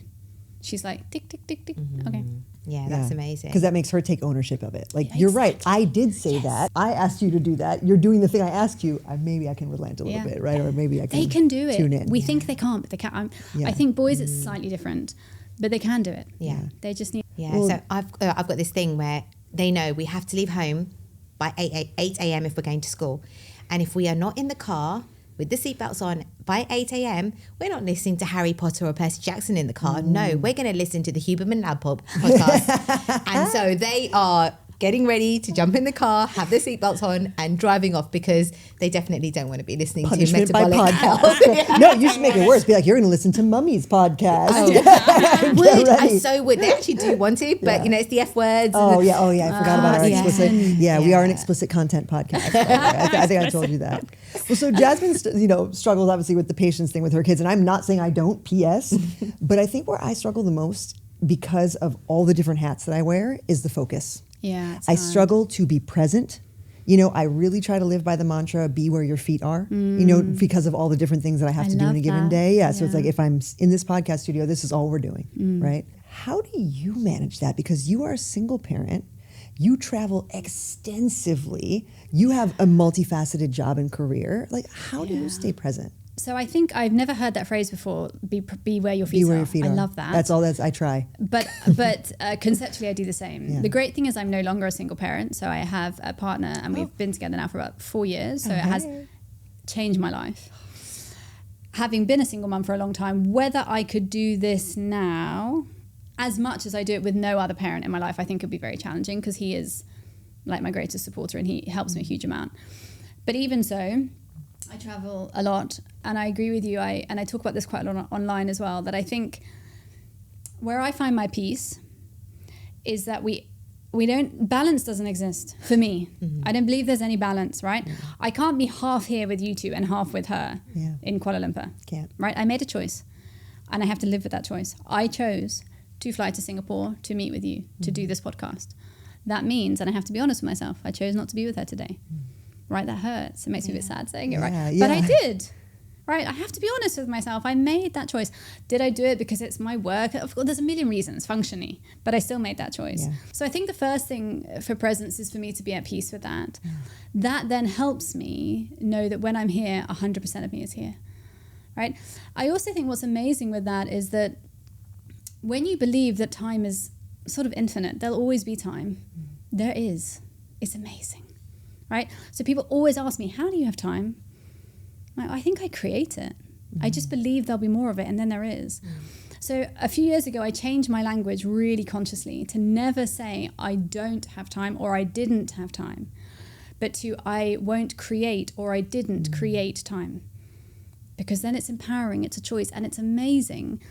[SPEAKER 3] She's like, tick, tick, tick, tick. Okay.
[SPEAKER 1] Yeah, that's amazing.
[SPEAKER 2] Because that makes her take ownership of it. Like, you're right. I did say that. I asked you to do that. You're doing the thing I asked you. Maybe I can relent a little bit, right? Or maybe I can.
[SPEAKER 3] They can do it.
[SPEAKER 2] Tune in.
[SPEAKER 3] We think they can't, but they can. I think boys it's slightly different, but they can do it.
[SPEAKER 1] Yeah.
[SPEAKER 3] They just need.
[SPEAKER 1] Yeah. So I've got this thing where they know we have to leave home by 8 a.m. if we're going to school, and if we are not in the car with the seatbelts on by 8 a.m., we're not listening to Harry Potter or Percy Jackson in the car. No, we're going to listen to the Huberman Lab podcast. And so they are getting ready to jump in the car, have their seatbelts on, and driving off because they definitely don't want to be listening
[SPEAKER 2] Punishment
[SPEAKER 1] to
[SPEAKER 2] by
[SPEAKER 1] metabolic
[SPEAKER 2] podcast. No, you should make it worse. Be like, you're going to listen to Mummy's podcast.
[SPEAKER 1] I would.
[SPEAKER 2] Get
[SPEAKER 1] I
[SPEAKER 2] ready.
[SPEAKER 1] so would. They actually do want to, but it's the F words.
[SPEAKER 2] Oh yeah, I forgot about our
[SPEAKER 1] yeah.
[SPEAKER 2] explicit. Yeah, we are an
[SPEAKER 1] Yeah.
[SPEAKER 2] explicit content podcast. By the way. I think I told you that. Well, so Jasmine, struggles obviously with the patience thing with her kids, and I'm not saying I don't. P.S. But I think where I struggle the most because of all the different hats that I wear is the focus.
[SPEAKER 3] Yeah, it's
[SPEAKER 2] I
[SPEAKER 3] hard.
[SPEAKER 2] struggle to be present. I really try to live by the mantra, be where your feet are, because of all the different things that I have to do in a
[SPEAKER 3] love
[SPEAKER 2] given
[SPEAKER 3] that.
[SPEAKER 2] day. Yeah. So it's
[SPEAKER 3] Yeah.
[SPEAKER 2] like if I'm in this podcast studio, this is all we're doing, right? How do you manage that? Because you are a single parent. You travel extensively. You have a multifaceted job and career. Like, how do you stay present?
[SPEAKER 3] So I think I've never heard that phrase before. Be where your feet
[SPEAKER 2] Be where
[SPEAKER 3] are.
[SPEAKER 2] your feet
[SPEAKER 3] I
[SPEAKER 2] are.
[SPEAKER 3] love that.
[SPEAKER 2] That's all. I try.
[SPEAKER 3] But conceptually, I do the same.
[SPEAKER 2] Yeah.
[SPEAKER 3] The great thing is I'm no longer a single parent. So I have a partner, and we've been together now for about 4 years. So it has changed my life. Having been a single mum for a long time, whether I could do this now, as much as I do it with no other parent in my life, I think it'd be very challenging because he is like my greatest supporter and he helps me a huge amount. But even so, I travel a lot, and I agree with you. I talk about this quite a lot online as well, that I think where I find my peace is that balance doesn't exist for me. I don't believe there's any balance, right? I can't be half here with you two and half with her in Kuala Lumpur.
[SPEAKER 2] Can't.
[SPEAKER 3] Right? I made a choice, and I have to live with that choice. I chose to fly to Singapore to meet with you, to do this podcast. That means, and I have to be honest with myself, I chose not to be with her today. Right, that hurts. It makes me a bit sad saying it, right? But I did, right? I have to be honest with myself. I made that choice. Did I do it because it's my work? Of course, there's a million reasons functionally, but I still made that choice. Yeah. So I think the first thing for presence is for me to be at peace with that. Yeah. That then helps me know that when I'm here, 100% of me is here, right? I also think what's amazing with that is that when you believe that time is sort of infinite, there'll always be time. There is. It's amazing. Right? So people always ask me, how do you have time? I think I create it. I just believe there'll be more of it, and then there is. So a few years ago, I changed my language really consciously to never say I don't have time or I didn't have time, but to I won't create or I didn't create time. Because then it's empowering, it's a choice, and it's amazing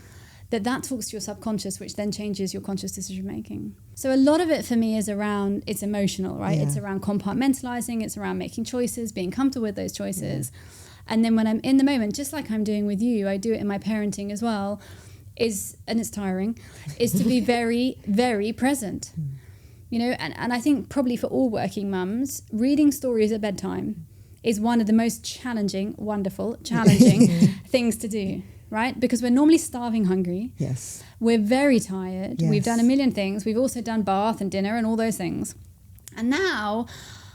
[SPEAKER 3] that talks to your subconscious, which then changes your conscious decision making. So a lot of it for me is around, it's emotional, right? Yeah. It's around compartmentalizing, it's around making choices, being comfortable with those choices. Yeah. And then when I'm in the moment, just like I'm doing with you, I do it in my parenting as well, and it's tiring, is to be very, very present. And I think probably for all working mums, reading stories at bedtime is one of the most challenging things to do. Right? Because we're normally starving hungry.
[SPEAKER 2] Yes.
[SPEAKER 3] We're very tired.
[SPEAKER 2] Yes.
[SPEAKER 3] We've done a million things. We've also done bath and dinner and all those things. And now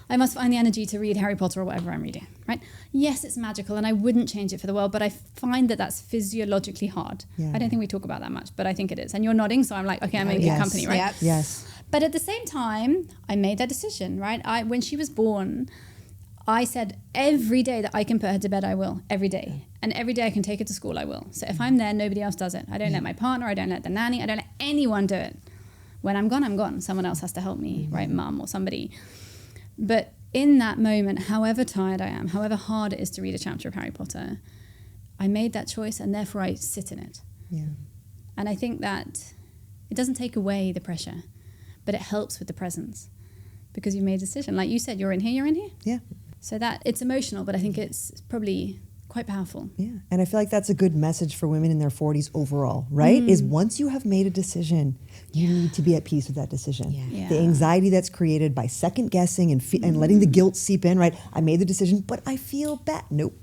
[SPEAKER 3] I must find the energy to read Harry Potter or whatever I'm reading, right? Yes, it's magical and I wouldn't change it for the world, but I find that that's physiologically hard. Yeah. I don't think we talk about that much, but I think it is. And you're nodding, so I'm like, okay, I'm in good company, right?
[SPEAKER 1] Yep.
[SPEAKER 2] Yes.
[SPEAKER 3] But at the same time, I made that decision, right? When she was born, I said every day that I can put her to bed, I will, every day. And every day I can take her to school, I will. So if I'm there, nobody else does it. I don't let my partner, I don't let the nanny, I don't let anyone do it. When I'm gone, I'm gone. Someone else has to help me, right? Mum or somebody. But in that moment, however tired I am, however hard it is to read a chapter of Harry Potter, I made that choice and therefore I sit in it. Yeah. And I think that it doesn't take away the pressure, but it helps with the presence because you've made a decision. Like you said, you're in here, you're in here.
[SPEAKER 2] Yeah.
[SPEAKER 3] So that it's emotional, but I think it's probably quite powerful.
[SPEAKER 2] Yeah. And I feel like that's a good message for women in their 40s overall, right? Is once you have made a decision, you need to be at peace with that decision. Yeah. Yeah. The anxiety that's created by second guessing and letting the guilt seep in, right? I made the decision, but I feel bad. Nope.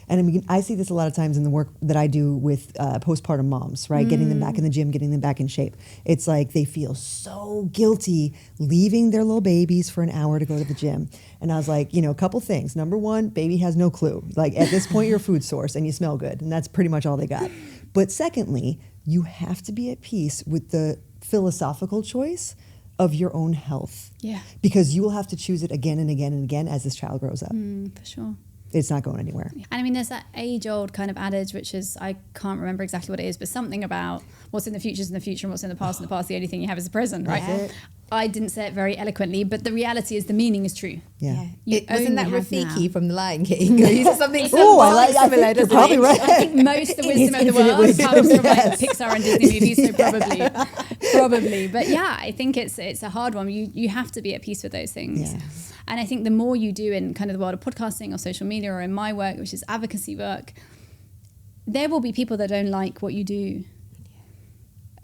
[SPEAKER 2] And I mean, I see this a lot of times in the work that I do with postpartum moms, right? Getting them back in the gym, getting them back in shape. It's like they feel so guilty leaving their little babies for an hour to go to the gym. And I was like, a couple things. Number one, baby has no clue. Like at this point, you're a food source and you smell good. And that's pretty much all they got. But secondly, you have to be at peace with the philosophical choice of your own health. Yeah. Because you will have to choose it again and again and again as this child grows up.
[SPEAKER 3] For sure.
[SPEAKER 2] It's not going anywhere.
[SPEAKER 3] And I mean, there's that age-old kind of adage, which is, I can't remember exactly what it is, but something about what's in the future is in the future and what's in the past. The only thing you have is the present, right? I didn't say it very eloquently, but the reality is the meaning is true.
[SPEAKER 2] Yeah.
[SPEAKER 1] Wasn't that
[SPEAKER 3] only have
[SPEAKER 1] Rafiki
[SPEAKER 3] now.
[SPEAKER 1] from The Lion King? He said something
[SPEAKER 2] Oh, I
[SPEAKER 1] similar,
[SPEAKER 2] think you're
[SPEAKER 1] doesn't
[SPEAKER 2] probably
[SPEAKER 1] he?
[SPEAKER 2] right.
[SPEAKER 3] I think most of the wisdom of the
[SPEAKER 2] infinite
[SPEAKER 3] world
[SPEAKER 2] wisdom,
[SPEAKER 3] comes from like
[SPEAKER 2] yes.
[SPEAKER 3] Pixar and Disney movies, so probably. But yeah, I think it's a hard one. You have to be at peace with those things.
[SPEAKER 2] Yeah.
[SPEAKER 3] And I think the more you do in kind of the world of podcasting or social media or in my work, which is advocacy work, there will be people that don't like what you do.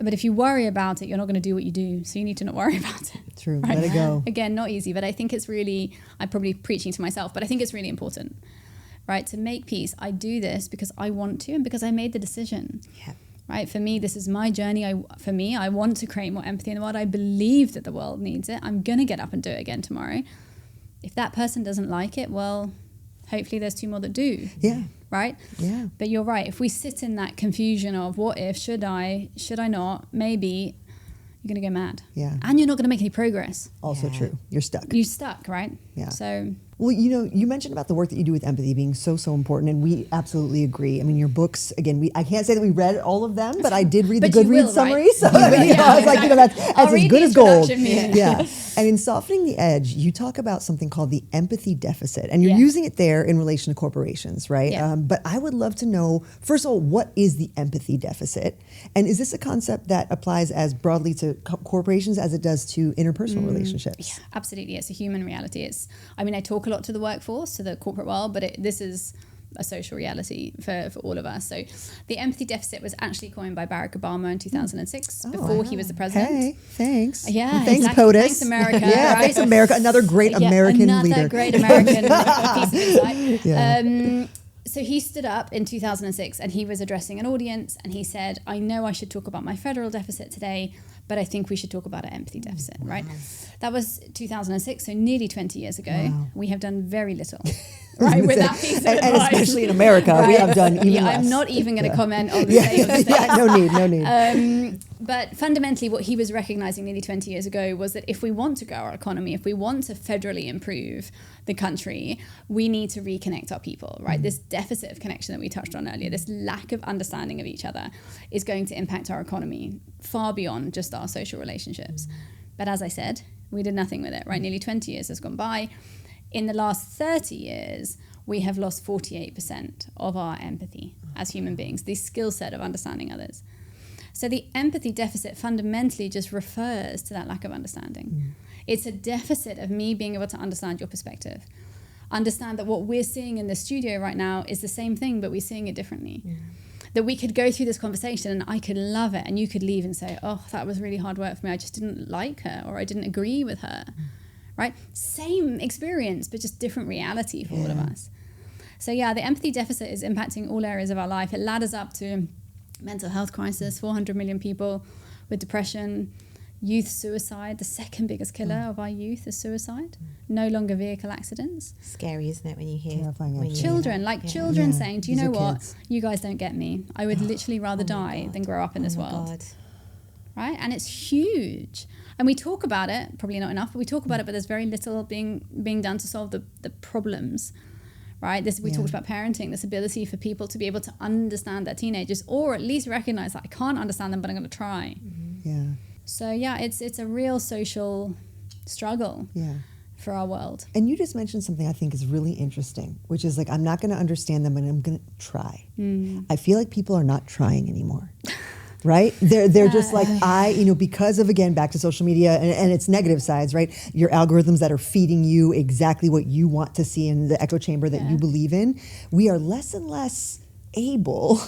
[SPEAKER 3] But if you worry about it, you're not going to do what you do. So you need to not worry about it.
[SPEAKER 2] True.
[SPEAKER 3] Right?
[SPEAKER 2] Let it go.
[SPEAKER 3] Again, not easy, but I think it's really, I'm probably preaching to myself, but I think it's really important, right? To make peace. I do this because I want to and because I made the decision.
[SPEAKER 1] Yeah.
[SPEAKER 3] Right? For me, this is my journey. I want to create more empathy in the world. I believe that the world needs it. I'm going to get up and do it again tomorrow. If that person doesn't like it, well, hopefully there's two more that do.
[SPEAKER 2] Yeah.
[SPEAKER 3] Right?
[SPEAKER 2] Yeah.
[SPEAKER 3] But you're right. If we sit in that confusion of what if, should I not, maybe, you're going to go mad.
[SPEAKER 2] Yeah.
[SPEAKER 3] And you're not going to make any progress.
[SPEAKER 2] Also
[SPEAKER 1] Yeah.
[SPEAKER 2] true. You're stuck.
[SPEAKER 3] You're stuck, right?
[SPEAKER 2] Yeah.
[SPEAKER 3] So,
[SPEAKER 2] Well, you mentioned about the work that you do with empathy being so important, and we absolutely agree. I mean, your books, again, I can't say that we read all of them, but I did read the
[SPEAKER 3] But you
[SPEAKER 2] Goodreads
[SPEAKER 3] will,
[SPEAKER 2] summary,
[SPEAKER 3] right?
[SPEAKER 2] so
[SPEAKER 3] You will, yeah,
[SPEAKER 2] I was like, that's
[SPEAKER 3] I'll
[SPEAKER 2] as
[SPEAKER 3] read
[SPEAKER 2] good
[SPEAKER 3] the
[SPEAKER 2] as gold.
[SPEAKER 3] introduction,
[SPEAKER 2] Yeah. And in Softening the Edge, you talk about something called the empathy deficit, and you're
[SPEAKER 3] Yeah.
[SPEAKER 2] using it there in relation to corporations, right?
[SPEAKER 3] Yeah.
[SPEAKER 2] But I would love to know, first of all, what is the empathy deficit, and is this a concept that applies as broadly to corporations as it does to interpersonal relationships?
[SPEAKER 3] yeah, absolutely. It's a human reality. I talk a lot to the workforce, to the corporate world, but this is a social reality for all of us. So the empathy deficit was actually coined by Barack Obama in 2006, before he was the president.
[SPEAKER 2] Hey, thanks.
[SPEAKER 3] Yeah,
[SPEAKER 2] thanks,
[SPEAKER 3] exactly.
[SPEAKER 2] POTUS.
[SPEAKER 3] Thanks, America,
[SPEAKER 2] Yeah,
[SPEAKER 3] right?
[SPEAKER 2] thanks, America. Another great American
[SPEAKER 3] another
[SPEAKER 2] leader.
[SPEAKER 3] great American piece of insight.
[SPEAKER 2] Yeah.
[SPEAKER 3] So he stood up in 2006 and he was addressing an audience and he said, I know I should talk about my federal deficit today, but I think we should talk about an empathy deficit, right? That was 2006, so nearly 20 years ago.
[SPEAKER 2] Wow.
[SPEAKER 3] We have done very little, right, with that piece of
[SPEAKER 2] and
[SPEAKER 3] advice.
[SPEAKER 2] especially in America, we have done even less.
[SPEAKER 3] I'm not even going to comment on the state of the state.
[SPEAKER 2] Yeah, no need.
[SPEAKER 3] But fundamentally, what he was recognizing nearly 20 years ago was that if we want to grow our economy, if we want to federally improve the country, we need to reconnect our people, right? This deficit of connection that we touched on earlier, this lack of understanding of each other is going to impact our economy far beyond just our social relationships. But as I said, we did nothing with it, right? Nearly 20 years has gone by. In the last 30 years, we have lost 48% of our empathy as human beings, the skill set of understanding others. So the empathy deficit fundamentally just refers to that lack of understanding. It's a deficit of me being able to understand your perspective. Understand that what we're seeing in the studio right now is the same thing, but we're seeing it differently. That we could go through this conversation and I could love it and you could leave and say, oh, that was really hard work for me. I just didn't like her or I didn't agree with her, right? Same experience, but just different reality for all of us. So yeah, the empathy deficit is impacting all areas of our life. It ladders up to mental health crisis, 400 million people with depression, youth suicide. The second biggest killer of our youth is suicide. No longer vehicle accidents.
[SPEAKER 1] Scary, isn't it, when you hear
[SPEAKER 2] Terrifying,
[SPEAKER 1] when you
[SPEAKER 2] actually.
[SPEAKER 1] hear
[SPEAKER 3] Children,
[SPEAKER 1] that?
[SPEAKER 3] children saying, do you
[SPEAKER 2] These
[SPEAKER 3] know
[SPEAKER 2] are
[SPEAKER 3] what?
[SPEAKER 2] kids.
[SPEAKER 3] You guys don't get me. I would literally rather die than grow up in this world.
[SPEAKER 1] God.
[SPEAKER 3] Right? And it's huge. And we talk about it, probably not enough, but we talk about it, but there's very little being done to solve the problems. Right? We talked about parenting, this ability for people to be able to understand their teenagers, or at least recognize that I can't understand them, but I'm going to try.
[SPEAKER 2] Yeah.
[SPEAKER 3] So yeah, it's a real social struggle for our world.
[SPEAKER 2] And you just mentioned something I think is really interesting, which is like, I'm not going to understand them, but I'm going to try. I feel like people are not trying anymore. Right? They're just like, because of, again, back to social media and its negative sides, right? Your algorithms that are feeding you exactly what you want to see in the echo chamber that you believe in. We are less and less able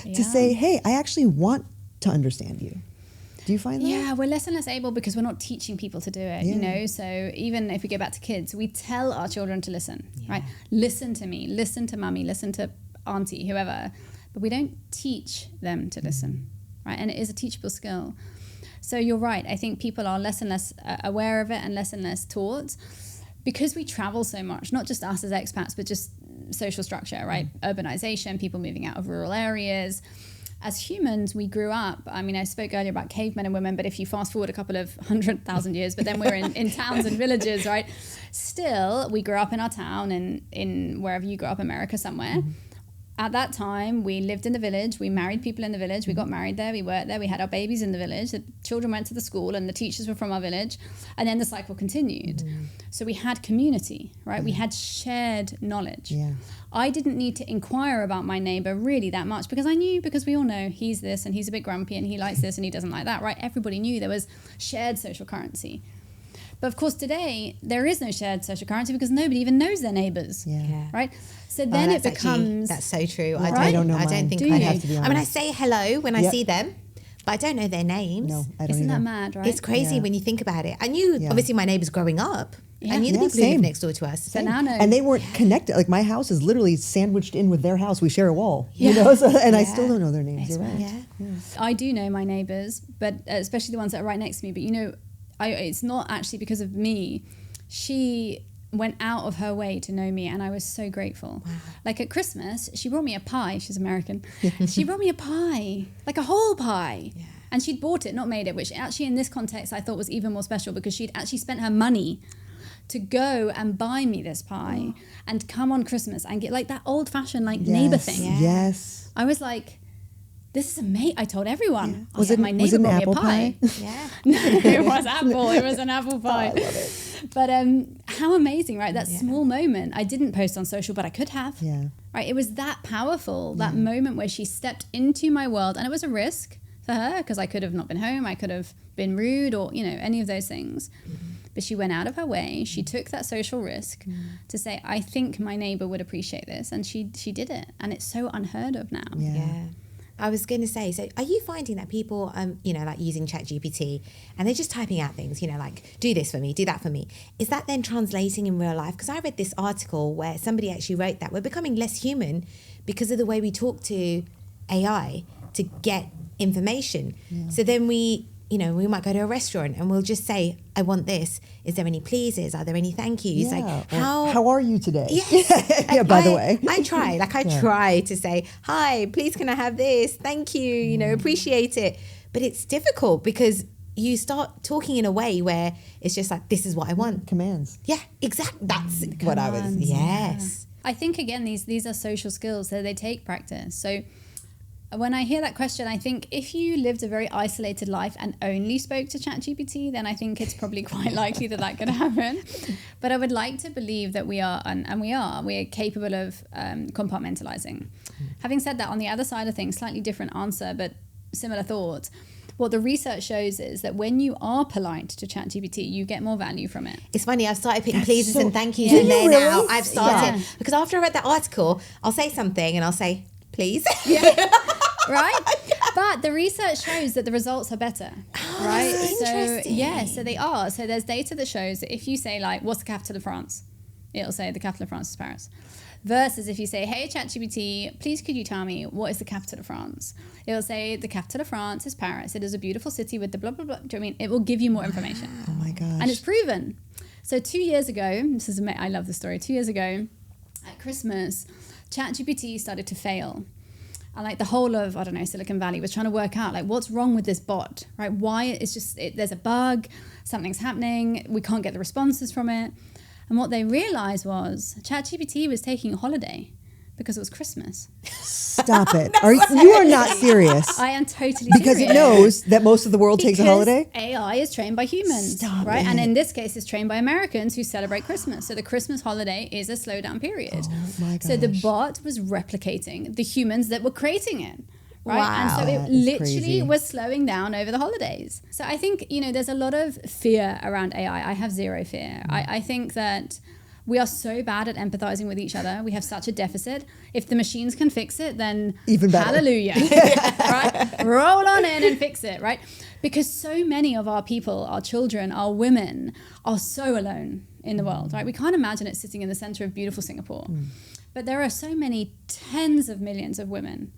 [SPEAKER 2] to say, hey, I actually want to understand you. Do you find that?
[SPEAKER 3] Yeah, we're less and less able because we're not teaching people to do it, you know? So even if we go back to kids, we tell our children to listen, right? Listen to me, listen to mummy, listen to auntie, whoever. But we don't teach them to listen. Right, and it is a teachable skill. So you're right. I think people are less and less aware of it and less taught because we travel so much, not just us as expats, but just social structure, right? Urbanization, people moving out of rural areas. As humans, we grew up. I mean, I spoke earlier about cavemen and women, but if you fast forward a couple of 100,000 years, but then we're in towns and villages, right? Still, we grew up in our town and in wherever you grew up, America somewhere. at that time, we lived in the village. We married people in the village. We got married there. We worked there. We had our babies in the village. The children went to the school and the teachers were from our village. And then the cycle continued. So we had community, right? We had shared knowledge.
[SPEAKER 2] Yeah.
[SPEAKER 3] I didn't need to inquire about my neighbor really that much because I knew, because we all know he's this and he's a bit grumpy and he likes this and he doesn't like that, right? Everybody knew there was shared social currency. But of course, today, there is no shared social currency because nobody even knows their neighbors, right? So then it becomes...
[SPEAKER 1] That's so true.
[SPEAKER 2] Well, I don't know
[SPEAKER 1] I don't think
[SPEAKER 3] Do
[SPEAKER 1] I
[SPEAKER 3] you?
[SPEAKER 1] have
[SPEAKER 2] to be
[SPEAKER 1] I mean, I
[SPEAKER 2] honest.
[SPEAKER 1] say hello when I see them, but I don't know their names.
[SPEAKER 2] No, I don't
[SPEAKER 3] Isn't
[SPEAKER 2] either.
[SPEAKER 3] that mad, right?
[SPEAKER 1] It's crazy when you think about it. I knew, obviously, my neighbours growing up.
[SPEAKER 3] Yeah.
[SPEAKER 1] I knew the
[SPEAKER 2] Yeah,
[SPEAKER 1] people who
[SPEAKER 2] same.
[SPEAKER 1] lived next door to us.
[SPEAKER 3] So now know.
[SPEAKER 2] And they weren't connected. Like my house is literally sandwiched in with their house. We share a wall, you know. So, and I still don't know their names. You're right.
[SPEAKER 1] Yeah.
[SPEAKER 3] I do know my neighbors, but especially the ones that are right next to me. But you know, it's not actually because of me. She went out of her way to know me, and I was so grateful. Wow. Like at Christmas, she brought me a pie. She's American. She brought me a pie, like a whole pie. Yeah. And she'd bought it, not made it, which actually in this context I thought was even more special because she'd actually spent her money to go and buy me this pie and come on Christmas and get like that old-fashioned like neighbor thing.
[SPEAKER 1] Yeah.
[SPEAKER 2] Yes.
[SPEAKER 3] I was like, this is amazing. I told everyone.
[SPEAKER 2] Was
[SPEAKER 3] Yeah,
[SPEAKER 2] it-
[SPEAKER 3] my
[SPEAKER 2] was
[SPEAKER 3] neighbor
[SPEAKER 2] it an
[SPEAKER 3] brought me
[SPEAKER 2] apple
[SPEAKER 3] a pie.
[SPEAKER 1] Yeah.
[SPEAKER 3] No, it was apple. It was an apple pie.
[SPEAKER 2] I love it.
[SPEAKER 3] But how amazing, right? That small moment. I didn't post on social, but I could have.
[SPEAKER 2] Yeah.
[SPEAKER 3] Right? It was that powerful, that moment where she stepped into my world. And it was a risk for her because I could have not been home. I could have been rude or, you know, any of those things. But she went out of her way. She took that social risk to say, I think my neighbor would appreciate this. And she did it. And it's so unheard of now.
[SPEAKER 1] Yeah. I was going to say, so are you finding that people, you know, like using ChatGPT and they're just typing out things, you know, like do this for me, do that for me. Is that then translating in real life? Because I read this article where somebody actually wrote that we're becoming less human because of the way we talk to AI to get information. Yeah. So then we, you know, we might go to a restaurant and we'll just say, I want this. Is there any pleases? Are there any thank yous?
[SPEAKER 2] Yeah.
[SPEAKER 1] Like
[SPEAKER 2] How are you today?
[SPEAKER 1] Yes.
[SPEAKER 2] Yeah, by the way.
[SPEAKER 1] I try. Like I try to say, hi, please can I have this? Thank you, you know, appreciate it. But it's difficult because you start talking in a way where it's just like, this is what I want.
[SPEAKER 2] Commands.
[SPEAKER 1] Yeah, exactly. That's what I was.
[SPEAKER 3] Commands,
[SPEAKER 1] Yes.
[SPEAKER 3] I think, again, these are social skills, so they take practice. So when I hear that question, I think if you lived a very isolated life and only spoke to ChatGPT, then I think it's probably quite likely that could happen. But I would like to believe that we are, and we are capable of compartmentalizing. Having said that, on the other side of things, slightly different answer, but similar thought. What the research shows is that when you are polite to ChatGPT, you get more value from it.
[SPEAKER 1] It's funny, I've started putting pleases and thank yous
[SPEAKER 2] Do
[SPEAKER 1] in
[SPEAKER 2] you
[SPEAKER 1] there
[SPEAKER 2] really?
[SPEAKER 1] now. I've started.
[SPEAKER 3] Yeah.
[SPEAKER 1] Because after I read that article, I'll say something and I'll say, please.
[SPEAKER 3] Right? But the research shows that the results are better. Right? So
[SPEAKER 1] interesting.
[SPEAKER 3] yeah, so they are. So there's data that shows that if you say like, what's the capital of France? It'll say the capital of France is Paris. Versus if you say, hey ChatGPT, please could you tell me what is the capital of France? It'll say the capital of France is Paris. It is a beautiful city with the blah blah blah. Do you know what I mean? It will give you more information.
[SPEAKER 2] Oh my gosh.
[SPEAKER 3] And it's proven. So 2 years ago, I love this story. 2 years ago, at Christmas, ChatGPT started to fail. And like the whole of, I don't know, Silicon Valley was trying to work out like what's wrong with this bot, right? Why it's just, there's a bug, something's happening, we can't get the responses from it. And what they realized was ChatGPT was taking a holiday because it was Christmas.
[SPEAKER 2] Stop it. You are not serious.
[SPEAKER 3] I am totally
[SPEAKER 2] Because
[SPEAKER 3] serious.
[SPEAKER 2] it knows that most of the world takes a
[SPEAKER 3] Because
[SPEAKER 2] holiday?
[SPEAKER 3] AI is trained by humans,
[SPEAKER 2] Stop
[SPEAKER 3] right?
[SPEAKER 2] it.
[SPEAKER 3] And in this case, it's trained by Americans who celebrate Christmas. So the Christmas holiday is a slowdown period.
[SPEAKER 2] Oh my gosh.
[SPEAKER 3] So the bot was replicating the humans that were creating it. Right.
[SPEAKER 1] Wow.
[SPEAKER 3] And so
[SPEAKER 2] That
[SPEAKER 3] it
[SPEAKER 2] is
[SPEAKER 3] literally
[SPEAKER 2] crazy.
[SPEAKER 3] was slowing down over the holidays. So I think, there's a lot of fear around AI. I have zero fear. I think that we are so bad at empathizing with each other. We have such a deficit. If the machines can fix it, then
[SPEAKER 2] Even better.
[SPEAKER 3] hallelujah. Right? Roll on in and fix it, right? Because so many of our people, our children, our women are so alone in the world, right? We can't imagine it sitting in the center of beautiful Singapore. But there are so many tens of millions of women,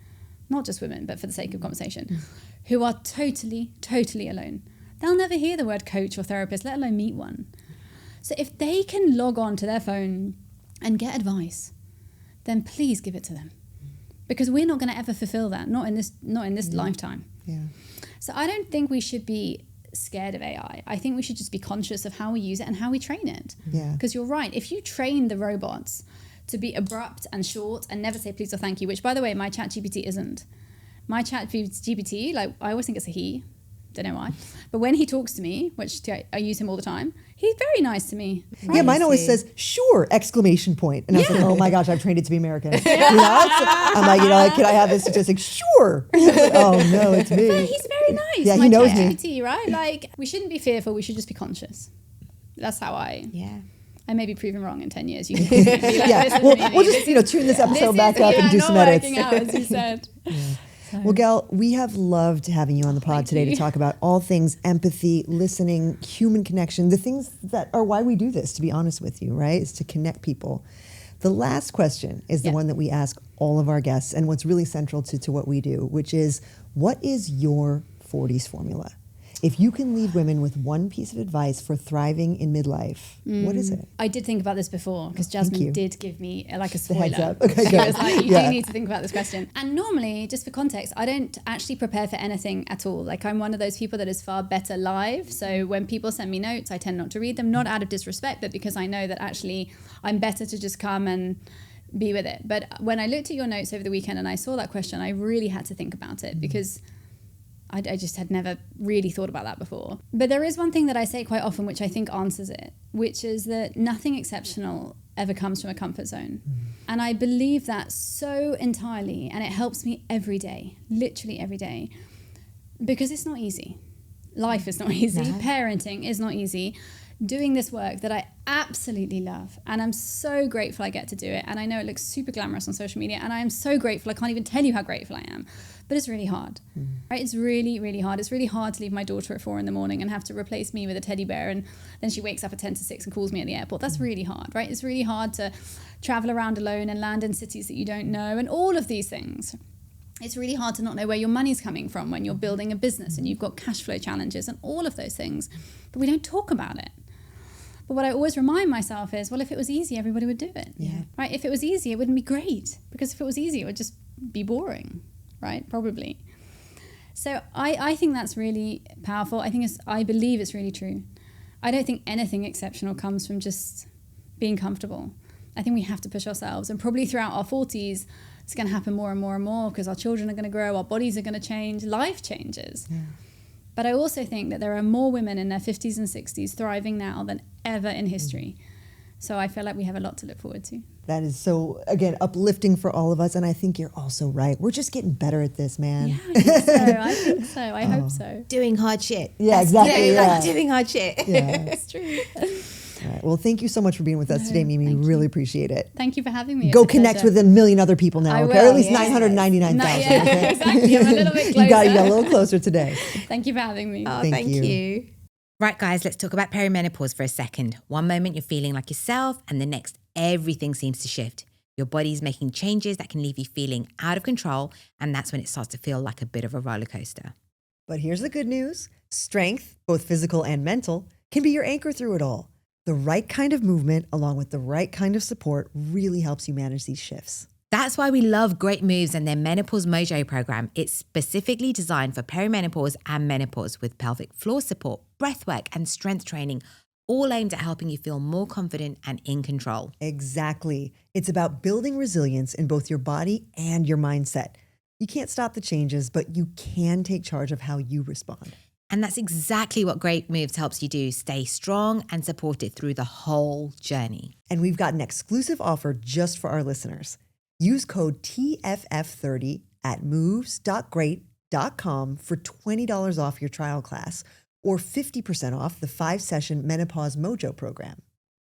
[SPEAKER 3] not just women, but for the sake of conversation, who are totally, totally alone. They'll never hear the word coach or therapist, let alone meet one. So if they can log on to their phone and get advice, then please give it to them. Because we're not going to ever fulfill that, not in this lifetime.
[SPEAKER 2] Yeah.
[SPEAKER 3] So I don't think we should be scared of AI. I think we should just be conscious of how we use it and how we train it.
[SPEAKER 2] Yeah.
[SPEAKER 3] Because you're right. If you train the robots to be abrupt and short and never say please or thank you, which, by the way, my ChatGPT isn't. My ChatGPT, like, I always think it's a he. Don't know why. But when he talks to me, which I use him all the time, he's very nice to me.
[SPEAKER 2] Yeah, mine always says, sure, exclamation point. And I was like, oh my gosh, I've trained it to be American. You know? I'm like, can I have this statistic? Sure. Oh no, it's me.
[SPEAKER 3] But he's very nice.
[SPEAKER 2] Yeah,
[SPEAKER 3] my
[SPEAKER 2] he knows
[SPEAKER 3] ChatGPT,
[SPEAKER 2] me.
[SPEAKER 3] right? Like, we shouldn't be fearful. We should just be conscious. That's how I may be proven wrong in 10 years. You can be like,
[SPEAKER 2] Yeah, we'll just tune this episode back up and do some edits.
[SPEAKER 3] Not working out, as you said.
[SPEAKER 2] Well, Gal, we have loved having you on the pod today to talk about all things empathy, listening, human connection, the things that are why we do this, to be honest with you, right? Is to connect people. The last question is the one that we ask all of our guests and what's really central to what we do, which is, what is your 40s formula? If you can leave women with one piece of advice for thriving in midlife, what is it?
[SPEAKER 3] I did think about this before because Jasmin did give me like a spoiler.
[SPEAKER 2] The heads up. Okay,
[SPEAKER 3] She was like, you do need to think about this question. And normally, just for context, I don't actually prepare for anything at all. Like, I'm one of those people that is far better live. So when people send me notes, I tend not to read them, not out of disrespect, but because I know that actually I'm better to just come and be with it. But when I looked at your notes over the weekend and I saw that question, I really had to think about it because I just had never really thought about that before. But there is one thing that I say quite often, which I think answers it, which is that nothing exceptional ever comes from a comfort zone. And I believe that so entirely, and it helps me every day, literally every day, because it's not easy. Life is not easy. No. Parenting is not easy. Doing this work that I absolutely love, and I'm so grateful I get to do it. And I know it looks super glamorous on social media, and I am so grateful. I can't even tell you how grateful I am. But it's really hard, right? It's really, really hard. It's really hard to leave my daughter at 4 a.m. and have to replace me with a teddy bear, and then she wakes up at 10 to 6 and calls me at the airport. That's really hard, right? It's really hard to travel around alone and land in cities that you don't know, and all of these things. It's really hard to not know where your money's coming from when you're building a business and you've got cash flow challenges and all of those things, but we don't talk about it. But what I always remind myself is, well, if it was easy, everybody would do it, right? If it was easy, it wouldn't be great, because if it was easy, it would just be boring, right? Probably. So I think that's really powerful. I believe it's really true. I don't think anything exceptional comes from just being comfortable. I think we have to push ourselves, and probably throughout our 40s, it's going to happen more and more and more because our children are going to grow, our bodies are going to change, life changes. Yeah. But I also think that there are more women in their 50s and 60s thriving now than ever in history. So I feel like we have a lot to look forward to.
[SPEAKER 2] That is so, again, uplifting for all of us. And I think you're also right. We're just getting better at this, man.
[SPEAKER 3] Yeah, I think so. I hope so.
[SPEAKER 1] Doing hard shit.
[SPEAKER 2] Yeah, exactly.
[SPEAKER 1] Doing hard shit.
[SPEAKER 2] Yeah.
[SPEAKER 3] It's true.
[SPEAKER 2] All right. Well, thank you so much for being with us today, Mimi. Really appreciate it.
[SPEAKER 3] Thank you for having me.
[SPEAKER 2] Go connect with 1 million other people now,
[SPEAKER 3] I
[SPEAKER 2] okay?
[SPEAKER 3] will,
[SPEAKER 2] Or at least 999,000.
[SPEAKER 3] Yeah, exactly. I'm a little bit closer.
[SPEAKER 2] You got a little closer today.
[SPEAKER 3] Thank you for having me.
[SPEAKER 1] Oh, thank you. Right, guys, let's talk about perimenopause for a second. One moment you're feeling like yourself, and the next, everything seems to shift. Your body's making changes that can leave you feeling out of control, and that's when it starts to feel like a bit of a roller coaster.
[SPEAKER 2] But here's the good news. Strength, both physical and mental, can be your anchor through it all. The right kind of movement, along with the right kind of support, really helps you manage these shifts.
[SPEAKER 1] That's why we love Great Moves and their Menopause Mojo program. It's specifically designed for perimenopause and menopause with pelvic floor support, breathwork, and strength training, all aimed at helping you feel more confident and in control.
[SPEAKER 2] Exactly. It's about building resilience in both your body and your mindset. You can't stop the changes, but you can take charge of how you respond.
[SPEAKER 1] And that's exactly what Great Moves helps you do. Stay strong and supported through the whole journey.
[SPEAKER 2] And we've got an exclusive offer just for our listeners. Use code TFF30 at moves.great.com for $20 off your trial class or 50% off the 5-session Menopause Mojo program.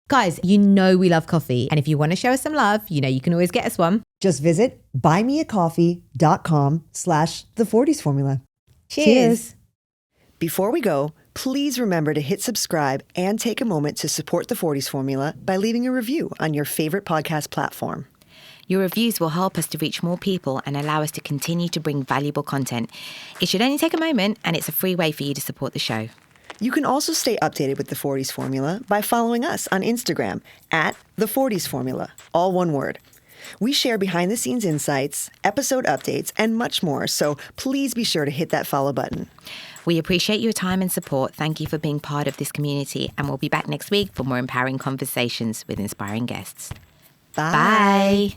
[SPEAKER 1] Guys, you know we love coffee. And if you want to show us some love, you know you can always get us one.
[SPEAKER 2] Just visit buymeacoffee.com/the40s formula.
[SPEAKER 1] Cheers.
[SPEAKER 2] Before we go, please remember to hit subscribe and take a moment to support the 40s formula by leaving a review on your favorite podcast platform.
[SPEAKER 1] Your reviews will help us to reach more people and allow us to continue to bring valuable content. It should only take a moment, and it's a free way for you to support the show.
[SPEAKER 2] You can also stay updated with the 40s formula by following us on Instagram at the 40s formula, all one word. We share behind-the-scenes insights, episode updates, and much more, so please be sure to hit that follow button.
[SPEAKER 1] We appreciate your time and support. Thank you for being part of this community, and we'll be back next week for more empowering conversations with inspiring guests. Bye.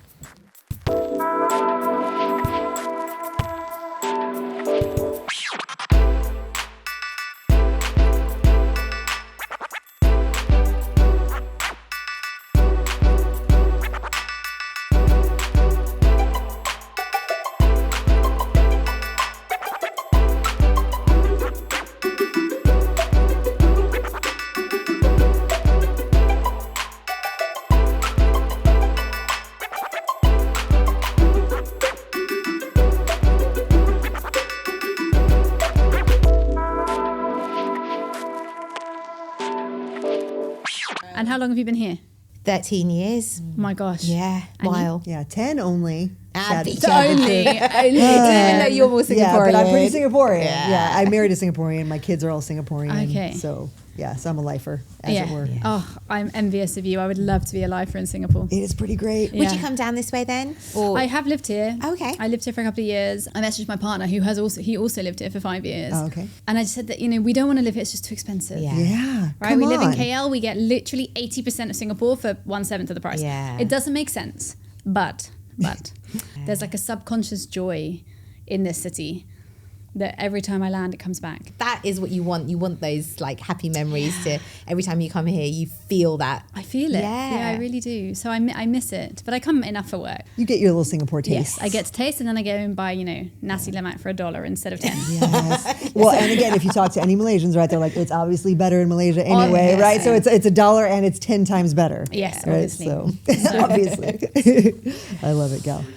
[SPEAKER 3] And how long have you been here?
[SPEAKER 1] 13 years.
[SPEAKER 3] Oh my gosh.
[SPEAKER 1] Yeah,
[SPEAKER 3] And
[SPEAKER 1] while.
[SPEAKER 2] Yeah, 10 only.
[SPEAKER 1] Abby.
[SPEAKER 3] Only.
[SPEAKER 1] Even though you're more Singaporean.
[SPEAKER 2] Yeah, but I'm pretty Singaporean. Yeah. I married a Singaporean. My kids are all Singaporean.
[SPEAKER 3] Okay.
[SPEAKER 2] So, yeah, so I'm a lifer, as it were.
[SPEAKER 3] Oh, I'm envious of you. I would love to be a lifer in Singapore.
[SPEAKER 2] It is pretty great.
[SPEAKER 3] Yeah.
[SPEAKER 1] Would you come down this way then? Or
[SPEAKER 3] I have lived here.
[SPEAKER 1] Oh, okay.
[SPEAKER 3] I lived here for a couple of years. I messaged my partner who he also lived here for 5 years.
[SPEAKER 2] Oh, okay.
[SPEAKER 3] And I just said that, we don't want to live here. It's just too expensive.
[SPEAKER 1] Yeah.
[SPEAKER 2] Yeah.
[SPEAKER 3] Right,
[SPEAKER 2] Come
[SPEAKER 3] we live in
[SPEAKER 2] on.
[SPEAKER 3] KL. We get literally 80% of Singapore for 1/7 of the price.
[SPEAKER 1] Yeah.
[SPEAKER 3] It doesn't make sense, but there's like a subconscious joy in this city that every time I land, it comes back.
[SPEAKER 1] that is what you want. You want those like happy memories to every time you come here, you feel that.
[SPEAKER 3] I feel it.
[SPEAKER 1] Yeah.
[SPEAKER 3] I really do. So I miss it, but I come enough for work.
[SPEAKER 2] You get your little Singapore taste.
[SPEAKER 3] Yes, I get to taste, and then I go and buy, nasi lemak for $1 instead of 10.
[SPEAKER 2] Yes. Well, and again, if you talk to any Malaysians, right, they're like, it's obviously better in Malaysia anyway,
[SPEAKER 3] yes.
[SPEAKER 2] right? So it's $1 and it's 10 times better.
[SPEAKER 3] Yes,
[SPEAKER 2] right?
[SPEAKER 3] obviously.
[SPEAKER 2] So obviously, I love it, Gal.